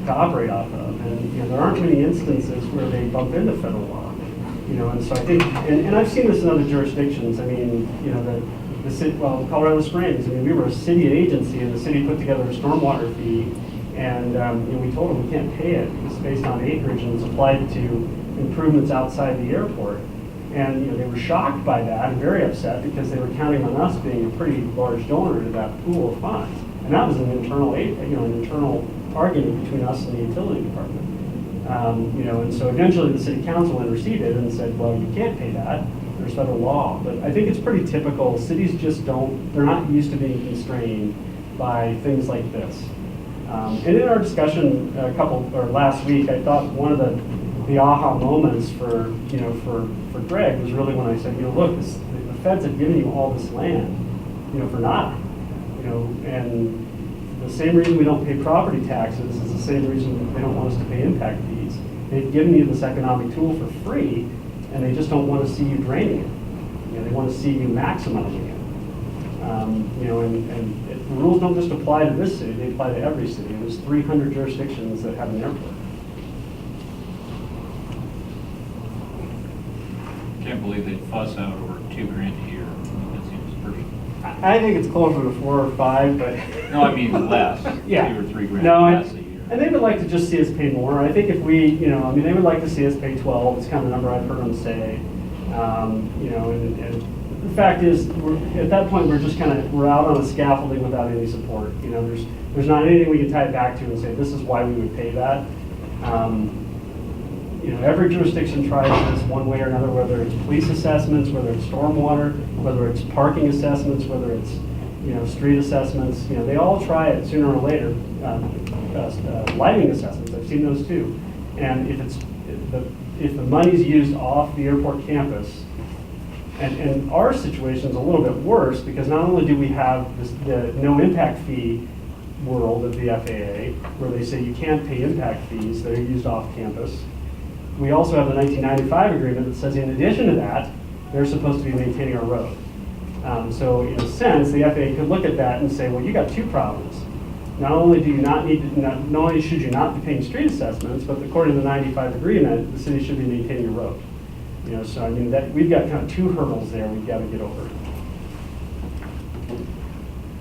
S5: to operate off of, and you know, there aren't many instances where they bump into federal law, you know, and so I think, and I've seen this in other jurisdictions. I mean, you know, the city, well, Colorado Springs. I mean, we were a city agency, and the city put together a stormwater fee, and you know, we told them we can't pay it. It's based on acreage and it's applied to improvements outside the airport. And you know, they were shocked by that and very upset because they were counting on us being a pretty large donor to that pool of funds. And that was an internal, an internal argument between us and the utility department. You know, and so eventually the city council interceded and said, well, you can't pay that. There's federal law. But I think it's pretty typical. Cities just don't, they're not used to being constrained by things like this. And in our discussion last week, I thought one of the aha moments for Greg was really when I said, you know, look, the feds have given you all this land, you know, for nothing, you know, and the same reason we don't pay property taxes is the same reason they don't want us to pay impact fees. They've given you this economic tool for free, and they just don't want to see you draining it. You know, they want to see you maximizing it. You know, and the rules don't just apply to this city; they apply to every city. There's 300 jurisdictions that have an airport.
S4: Can't believe they fuss out over $2,000 a year. That seems pretty.
S5: I think it's closer to 4 or 5, but
S4: No, I mean less.
S5: yeah,
S4: 2 or 3 grand
S5: no,
S4: less a year.
S5: and they would like to just see us pay more. I think if we, you know, I mean, they would like to see us pay 12. It's kind of the number I've heard them say. You know, and the fact is, at that point, we're out on a scaffolding without any support. You know, there's not anything we can tie it back to and say this is why we would pay that. You know, every jurisdiction tries this one way or another, whether it's police assessments, whether it's stormwater, whether it's parking assessments, whether it's, you know, street assessments. You know, they all try it sooner or later. Lighting assessments, I've seen those too. And if the money's used off the airport campus, and our situation is a little bit worse because not only do we have the no impact fee world of the FAA, where they say you can't pay impact fees that are used off campus. We also have the 1995 agreement that says in addition to that, they're supposed to be maintaining our road. So in a sense, the FAA could look at that and say, well, you got two problems. Not only do you not need to, not only should you not be paying street assessments, but according to the 95 agreement, the city should be maintaining your road. So I mean, that we've got kind of two hurdles there we've got to get over.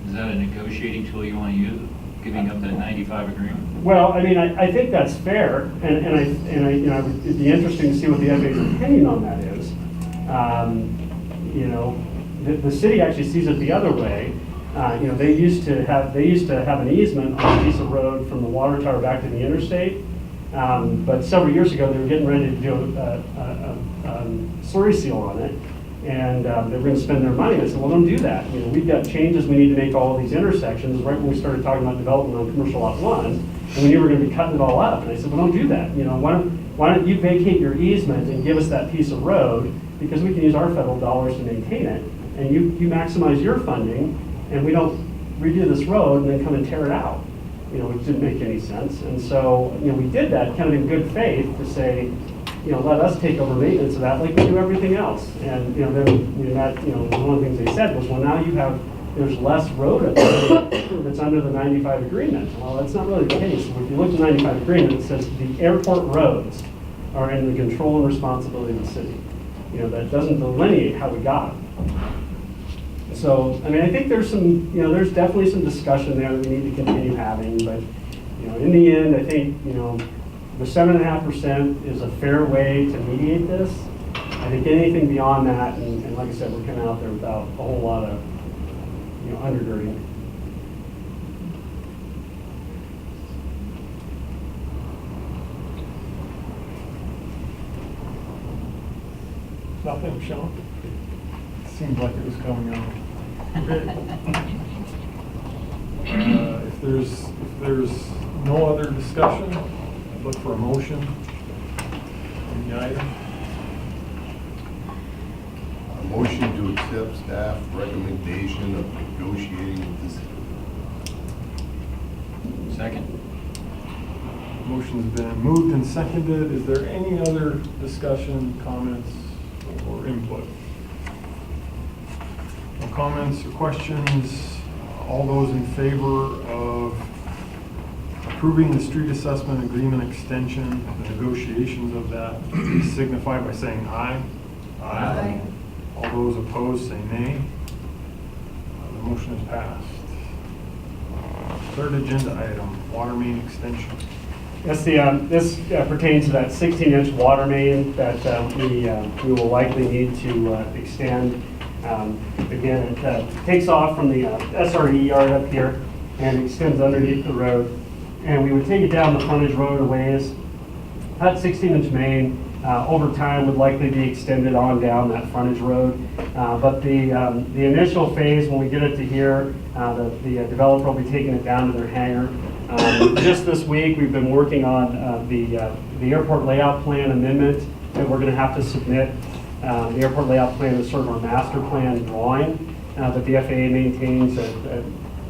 S4: Is that a negotiating tool you want to use, giving up that 95 agreement?
S5: Well, I mean, I think that's fair, and it'd be interesting to see what the FAA's opinion on that is. The city actually sees it the other way. They used to have an easement on a piece of road from the water tower back to the interstate. But several years ago, they were getting ready to do a slurry seal on it, and they were going to spend their money. I said, well, don't do that. We've got changes we need to make all of these intersections. Right when we started talking about development on commercial lot 1, and we knew we were going to be cutting it all up. And I said, well, don't do that. Why don't you vacate your easement and give us that piece of road, because we can use our federal dollars to maintain it, and you maximize your funding, and we don't redo this road and then come and tear it out. Which didn't make any sense. And so, we did that kind of in good faith to say, let us take over maintenance of that like we do everything else. And, then one of the things they said was, well, now there's less road up there that's under the 95 agreement. Well, that's not really the case. If you look at the 95 agreement, it says the airport roads are in the control and responsibility of the city. That doesn't delineate how we got them. So, I mean, I think there's there's definitely some discussion there that we need to continue having, but, in the end, I think, the 7.5% is a fair way to mediate this. I think anything beyond that, and like I said, we're coming out there without a whole lot of, undergirding.
S1: Nothing, Sean? Seemed like it was coming on. If there's no other discussion, I'd look for a motion on the item.
S3: A motion to accept staff recommendation of negotiating with the
S4: Second.
S1: Motion's been moved and seconded. Is there any other discussion, comments, or input? No comments or questions? All those in favor of approving the street assessment agreement extension, the negotiations of that, please signify by saying aye.
S7: Aye.
S1: All those opposed say nay. The motion is passed. Third agenda item, water main extension.
S5: Yes, this pertains to that 16-inch water main that we will likely need to extend. Again, it takes off from the SRE yard up here and extends underneath the road. And we would take it down the frontage road a ways. That 16-inch main over time would likely be extended on down that frontage road. But the initial phase, when we get it to here, the developer will be taking it down to their hangar. Just this week, we've been working on the airport layout plan amendment that we're going to have to submit. The airport layout plan is sort of our master plan drawing that the FAA maintains,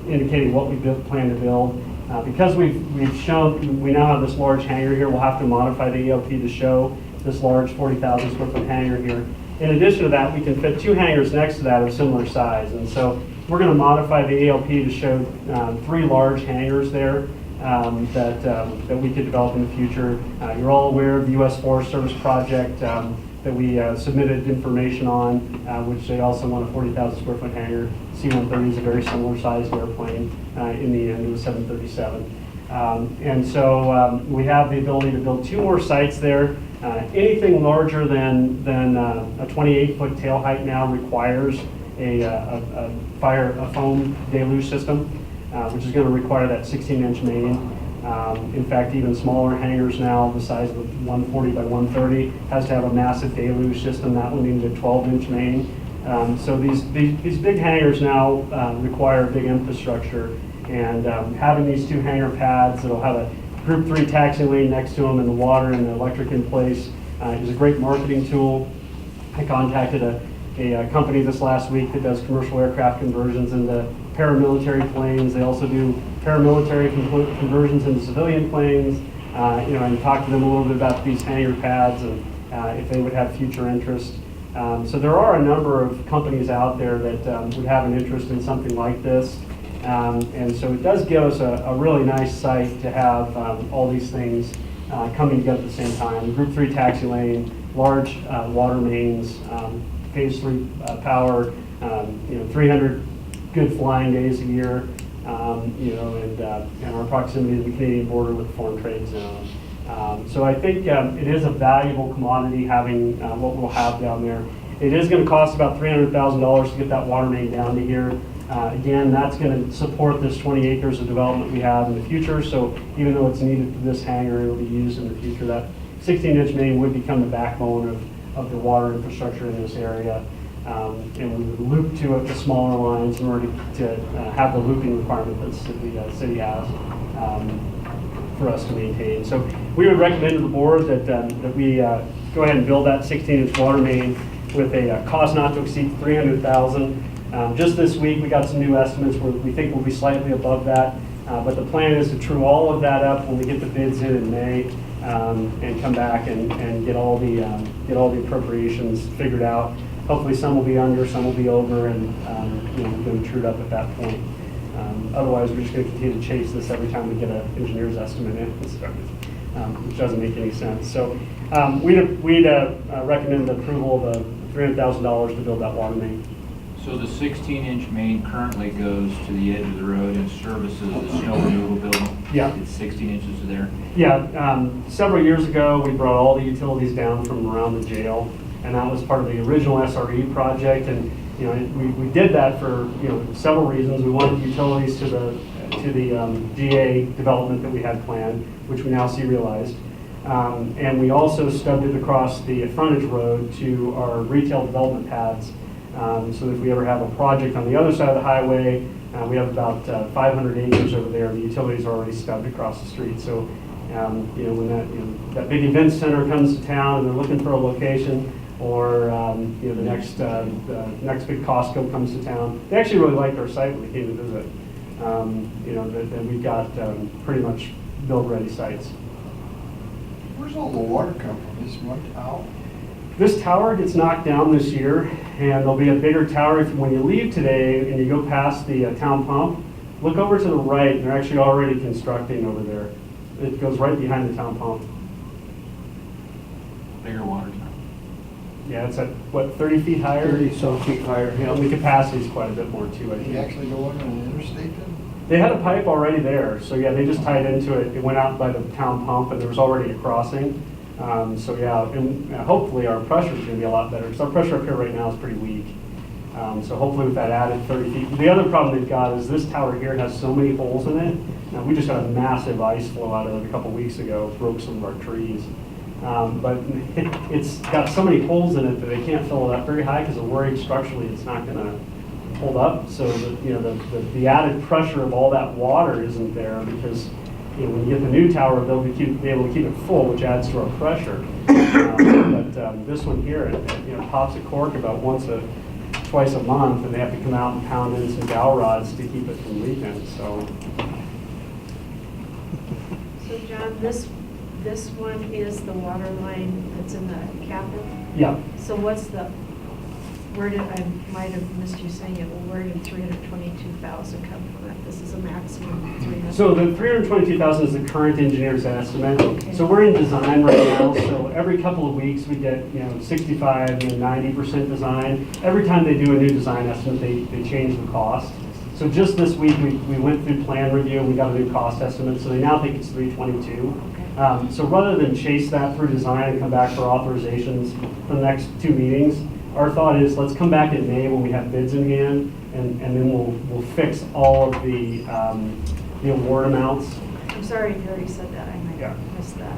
S5: indicating what we plan to build. Because we've shown, we now have this large hangar here, we'll have to modify the ELP to show this large 40,000 square foot hangar here. In addition to that, we can fit two hangars next to that of similar size. And so we're going to modify the ELP to show 3 large hangars there that we could develop in the future. You're all aware of the U.S. Forest Service project that we submitted information on, which they also want a 40,000 square foot hangar. C-130 is a very similar sized airplane. In the end, it was 737. And so we have the ability to build 2 more sites there. Anything larger than a 28-foot tail height now requires a foam deluge system, which is going to require that 16-inch main. In fact, even smaller hangars now, the size of 140 by 130, has to have a massive deluge system. That one needs a 12-inch main. So these big hangars now require big infrastructure. And having these 2 hangar pads that'll have a Group 3 taxi lane next to them and the water and the electric in place is a great marketing tool. I contacted a company this last week that does commercial aircraft conversions into paramilitary planes. They also do paramilitary conversions into civilian planes, and talk to them a little bit about these hangar pads and if they would have future interest. So there are a number of companies out there that would have an interest in something like this. And so it does give us a really nice site to have all these things coming together at the same time. Group 3 taxi lane, large water mains, phase 3 power, 300 good flying days a year, and our proximity to the Canadian border with the foreign trade zone. So I think it is a valuable commodity having what we'll have down there. It is going to cost about $300,000 to get that water main down to here. Again, that's going to support this 20 acres of development we have in the future. So even though it's needed for this hangar, it'll be used in the future. That 16-inch main would become the backbone of the water infrastructure in this area. And we would loop to it the smaller lines in order to have the looping requirement that the city has for us to maintain. So we would recommend to the board that we go ahead and build that 16-inch water main with a cost not to exceed $300,000. Just this week, we got some new estimates where we think we'll be slightly above that. But the plan is to true all of that up when we get the bids in May and come back and get all the appropriations figured out. Hopefully some will be under, some will be over, and we're going to true it up at that point. Otherwise, we're just going to continue to chase this every time we get an engineer's estimate in, which doesn't make any sense. So we'd recommend the approval of $300,000 to build that water main.
S4: So the 16-inch main currently goes to the edge of the road and services the snow removal building?
S5: Yeah.
S4: It's 16 inches to there?
S5: Yeah. Several years ago, we brought all the utilities down from around the jail, and that was part of the original SRE project. And we did that for several reasons. We wanted utilities to the GA development that we had planned, which we now see realized. And we also stubbed it across the frontage road to our retail development pads. So if we ever have a project on the other side of the highway, we have about 500 acres over there. The utilities are already stubbed across the street. So when that big event center comes to town and they're looking for a location, or the next big Costco comes to town, they actually really liked our site when they came to visit. That we've got pretty much build-ready sites.
S3: Where's all the water come from? This one tower?
S5: This tower gets knocked down this year, and there'll be a bigger tower. When you leave today and you go past the town pump, look over to the right, and they're actually already constructing over there. It goes right behind the town pump.
S4: Bigger water tower.
S5: Yeah, it's at, 30 feet higher?
S6: 30-some feet higher,
S5: And the capacity is quite a bit more too, I
S3: Did you
S5: think.
S3: actually go on an interstate then?
S5: They had a pipe already there, so yeah, they just tied into it. It went out by the town pump, and there was already a crossing. So yeah, and hopefully our pressure is going to be a lot better, because our pressure up here right now is pretty weak. So hopefully with that added 30 feet. The other problem they've got is this tower here has so many holes in it. Now, we just had a massive ice flow out of it a couple weeks ago, broke some of our trees. But it's got so many holes in it that they can't fill it up very high because they're worried structurally it's not going to hold up. So the added pressure of all that water isn't there, because when you get the new tower, they'll be able to keep it full, which adds to our pressure. But this one here, it pops a cork about twice a month, and they have to come out and pound in some dowel rods to keep it from leaking. So
S7: John, this one is the water line that's in the capital?
S5: yeah.
S7: So I might have missed you saying it, well, where did 322,000 come from? This is a maximum of 300.
S5: So the 322,000 is the current engineer's estimate.
S7: Okay.
S5: So we're in design right now. So every couple of weeks we get 65 and 90% design. Every time they do a new design estimate, they change the cost. So just this week we went through plan review and we got a new cost estimate. So they now think it's 322.
S7: Okay.
S5: So rather than chase that through design and come back for authorizations for the next 2 meetings, our thought is let's come back in May when we have bids in hand, and then we'll fix all of the award amounts.
S7: I'm sorry if you already said that, I might
S5: Yeah.
S7: have missed that.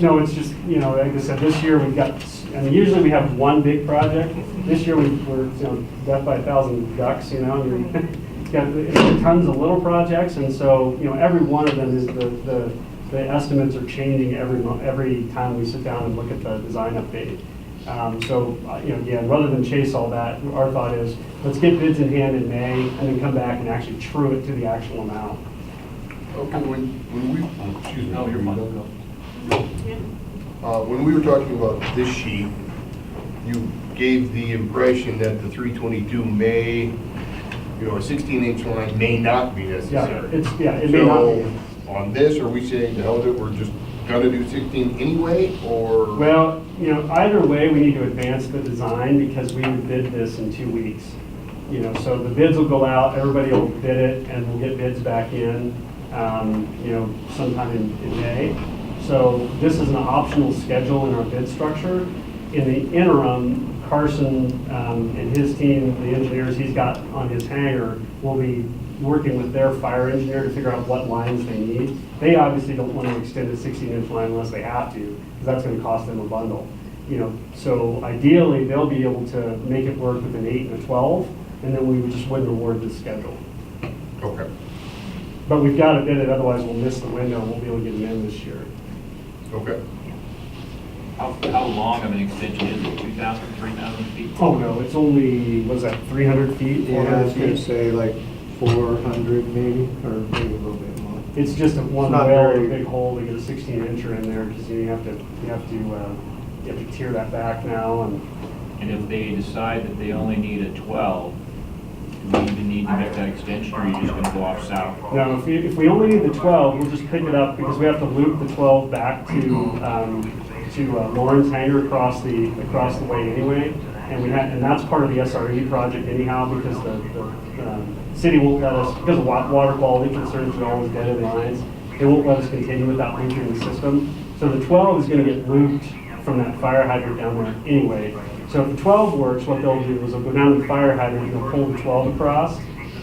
S5: No, it's just, like I said, this year we've got, usually we have one big project. This year we're death by 1,000 ducks, and we've got tons of little projects, and so, every one of them is the estimates are changing every time we sit down and look at the design update. So, again, rather than chase all that, our thought is let's get bids in hand in May and then come back and actually true it to the actual amount.
S3: Okay, when we, excuse me.
S4: No, you're fine.
S3: When we were talking about this sheet, you gave the impression that the 322 may, you know, a 16-inch line may not be necessary.
S5: It may not be.
S3: So, on this, are we saying, to hell with it, we're just gonna do 16 anyway, or?
S5: Well, you know, either way, we need to advance the design because we would bid this in 2 weeks. You know, so the bids will go out, everybody will bid it, and we'll get bids back in, you know, sometime in May. So this is an optional schedule in our bid structure. In the interim, Carson and his team, the engineers he's got on his hangar, will be working with their fire engineer to figure out what lines they need. They obviously don't want to extend a 16-inch line unless they have to, because that's going to cost them a bundle. You know, so ideally, they'll be able to make it work with an 8 and a 12, and then we just wouldn't award this schedule.
S3: Okay,
S5: But we've got to bid it, otherwise we'll miss the window, and won't be able to get them in this year.
S3: okay.
S4: How long of an extension is it? 2,000, 3,000 feet?
S5: Oh, no, it's only, what is that, 300 feet,
S6: Yeah, I
S5: 400
S6: was gonna
S5: feet?
S6: say like 400 maybe, or maybe a little bit more.
S5: It's just a one
S6: It's not
S5: well, a
S6: very-
S5: big hole to get a 16-incher in there, because you have to tear that back now, and
S4: And if they decide that they only need a 12, do we even need to make that extension, or are you just going to go off south?
S5: now, if we only need the 12, we'll just pick it up, because we have to loop the 12 back to Lauren's hangar across the way anyway, and that's part of the SRE project anyhow, because the city won't let us, because of water quality concerns, we're always dead in lines, they won't let us continue without looping the system. So the 12 is going to get looped from that fire hydrant down there anyway. So if the 12 works, what they'll do is they'll go down to the fire hydrant and they'll pull the 12 across.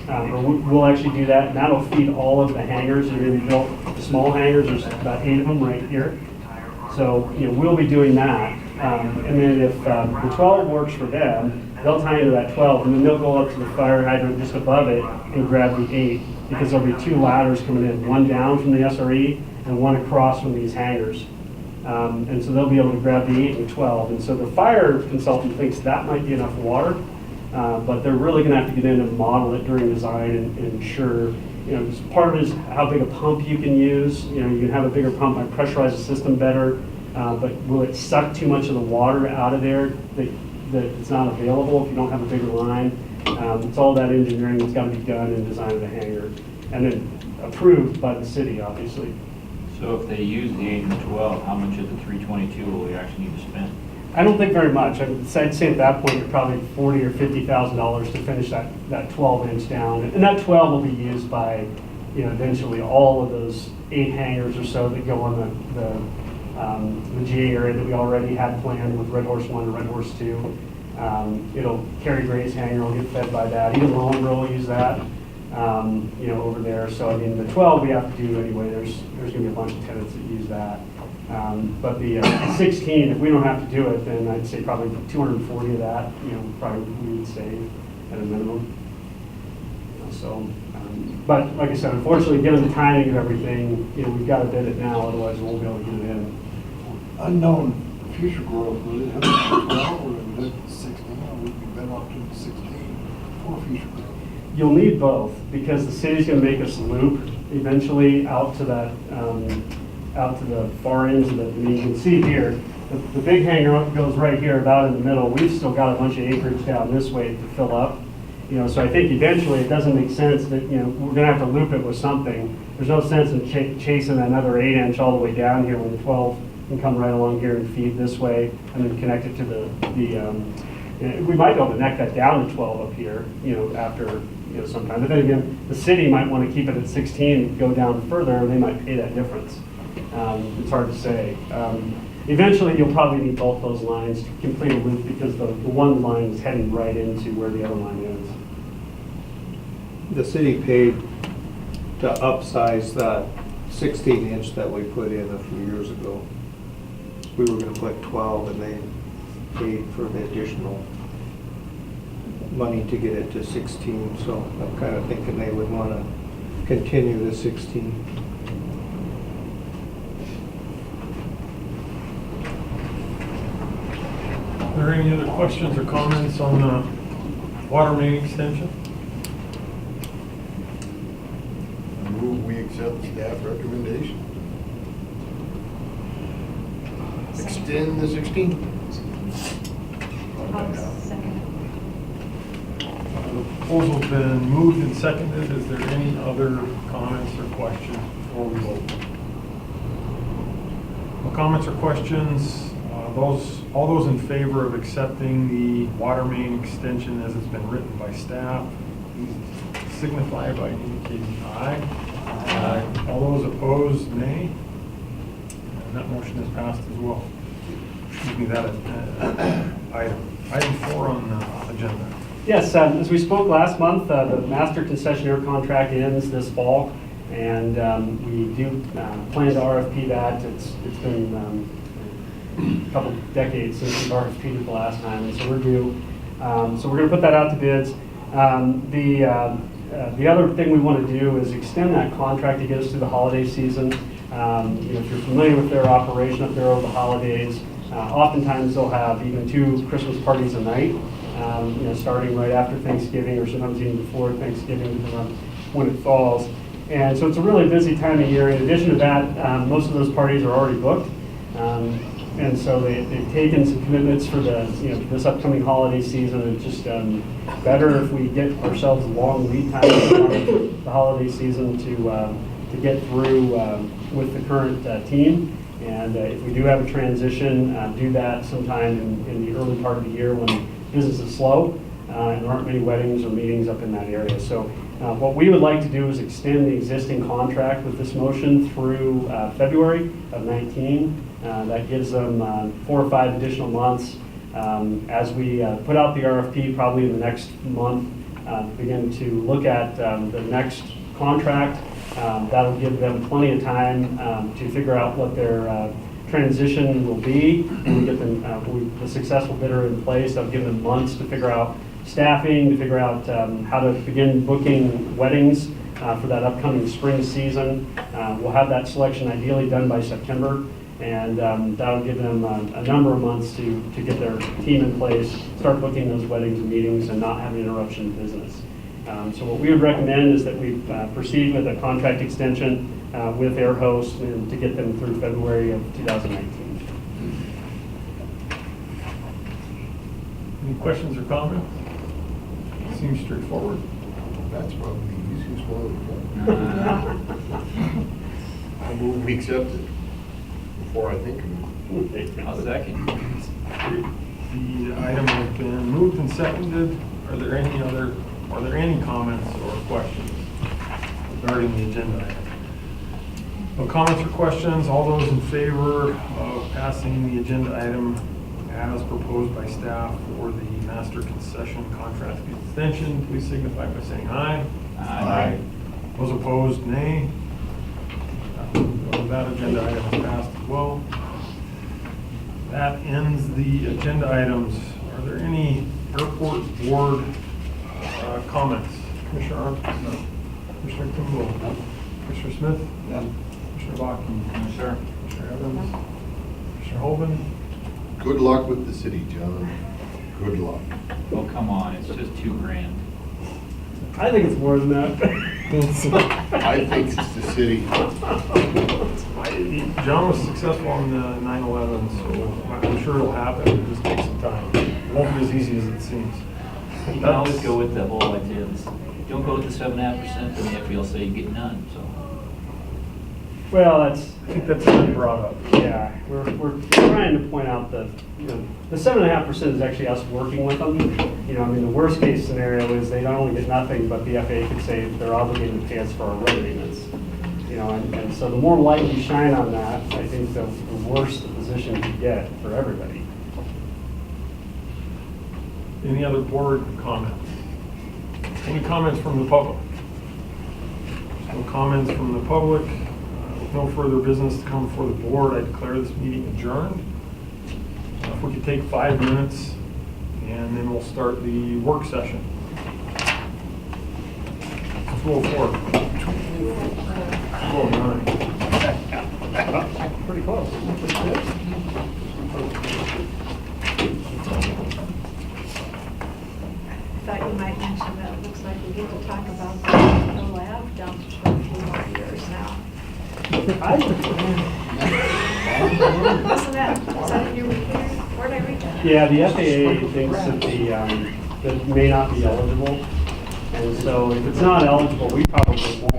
S5: Or we'll actually do that, and that'll feed all of the hangars that are going to be built. The small hangars, there's about 8 of them right here. So, you know, we'll be doing that. And then if the 12 works for them, they'll tie into that 12, and then they'll go up to the fire hydrant just above it and grab the 8, because there'll be 2 ladders coming in, one down from the SRE and one across from these hangars. And so they'll be able to grab the 8 and the 12. And so the fire consultant thinks that might be enough water, but they're really going to have to get in and model it during design and ensure, you know, part of it is how big a pump you can use. You know, you can have a bigger pump, might pressurize the system better, but will it suck too much of the water out of there that it's not available if you don't have a bigger line? It's all that engineering that's got to be done in design of the hangar, and then approved by the city, obviously.
S4: So if they use the 8 and the 12, how much of the 322 will we actually need to spend?
S5: I don't think very much. I'd say at that point, you're probably $40,000 or $50,000 to finish that 12-inch down. And that 12 will be used by, you know, eventually all of those 8 hangars or so that go on the GA area that we already had planned with Red Horse 1 and Red Horse 2. It'll carry Gray's hangar, will get fed by that. Even Lowenboro will use that, you know, over there. So, I mean, the 12 we have to do anyway. There's going to be a bunch of tenants that use that. But the 16, if we don't have to do it, then I'd say probably 240 of that, you know, probably we would save at a minimum. So, but like I said, unfortunately, given the timing of everything, you know, we've got to bid it now, otherwise we won't be able to get it in.
S8: Unknown future growth, would it have to be 12 or would it be 16, or would it be better off doing 16 for future growth?
S5: You'll need both, because the city's going to make us loop eventually out to that, out to the far ends of the, I mean, you can see here, the big hangar goes right here about in the middle. We've still got a bunch of acreage down this way to fill up. You know, so I think eventually it doesn't make sense that, you know, we're going to have to loop it with something. There's no sense in chasing another 8-inch all the way down here when the 12 can come right along here and feed this way and then connect it to we might be able to neck that down to 12 up here, you know, after, you know, sometime. But then again, the city might want to keep it at 16 and go down further, and they might pay that difference. It's hard to say. Eventually, you'll probably need both those lines to complete a loop, because the one line is heading right into where the other line is.
S6: The city paid to upsize that 16-inch that we put in a few years ago. We were gonna put 12 and they paid for the additional money to get it to 16, so I'm kind of thinking they would want to continue the 16.
S1: Are there any other questions or comments on the water main extension?
S3: I move we accept the staff
S8: recommendation. Extend the 16th.
S7: I'll second.
S1: The proposal's been moved and seconded. Is there any other comments or questions before we vote? No comments or questions? All those in favor of accepting the water main extension as it's been written by staff, please signify by indicating aye. Aye. All those opposed, nay. And that motion is passed as well. Excuse me, that item 4 on the agenda.
S5: Yes, as we spoke last month, the master concessionaire contract ends this fall, and we do plan to RFP that. It's been a couple decades since we've RFP'd it the last time, and so we're due. So we're going to put that out to bids. The other thing we want to do is extend that contract to get us through the holiday season. If you're familiar with their operation up there over the holidays, oftentimes they'll have even 2 Christmas parties a night, starting right after Thanksgiving or sometimes even before Thanksgiving, depending on when it falls. And so it's a really busy time of year. In addition to that, most of those parties are already booked. And so they've taken some commitments for this upcoming holiday season. It's just better if we get ourselves a long lead time for the holiday season to get through with the current team. And if we do have a transition, do that sometime in the early part of the year when business is slow and there aren't many weddings or meetings up in that area. So what we would like to do is extend the existing contract with this motion through February of 19. That gives them 4 or 5 additional months as we put out the RFP probably in the next month, begin to look at the next contract. That'll give them plenty of time to figure out what their transition will be. When we get them, the successful bidder in place, that'll give them months to figure out staffing, to figure out how to begin booking weddings for that upcoming spring season. We'll have that selection ideally done by September, and that'll give them a number of months to get their team in place, start booking those weddings and meetings, and not have an interruption in business. So what we would recommend is that we proceed with a contract extension with Air Host and to get them through February of 2019.
S1: Any questions or comments? Seems straightforward.
S8: That's probably the easiest one we've done. I move we accept it before I think of it.
S4: I'll second.
S1: The item has been moved and seconded. Are there any comments or questions regarding the agenda item? No comments or questions. All those in favor of passing the agenda item as proposed by staff for the master concession contract extension, please signify by saying aye.
S4: Aye.
S1: Those opposed, nay. That agenda item is passed as well. That ends the agenda items. Are there any airport board comments? Commissioner Arndt? No. Commissioner Kimball? No. Commissioner Smith?
S6: None.
S1: Commissioner Bachman?
S4: No, sir.
S1: Commissioner Evans? Commissioner Holden?
S8: Good luck with the city, John. Good luck.
S4: Oh, come on, it's just $2,000.
S5: I think it's more than that.
S8: I think it's the city.
S1: John was successful on the 9/11, so I'm sure it'll happen. It just takes some time. It won't be as easy as it seems.
S4: You can always go with the whole idea. Don't go with the 7.5%, then the FBL say you get none, so.
S5: Well,
S1: I think that's been brought up.
S5: yeah, we're trying to point out that, the 7.5% is actually us working with them. The worst case scenario is they not only get nothing, but the FAA could say they're obligated to pay us for our road maintenance. And so the more light we shine on that, I think the worse the position could get for everybody.
S1: Any other board comments? Any comments from the public? No comments from the public. With no further business to come before the board, I declare this meeting adjourned. If we could take 5 minutes, and then we'll start the work session. 2:04. 2:09.
S5: Pretty close.
S7: Thought you might mention that it looks like we get to talk about the lab dump for a few more years now. Wasn't that, was that in your report? Where'd I read that?
S5: Yeah, the FAA thinks that that it may not be eligible. And so if it's not eligible, we probably won't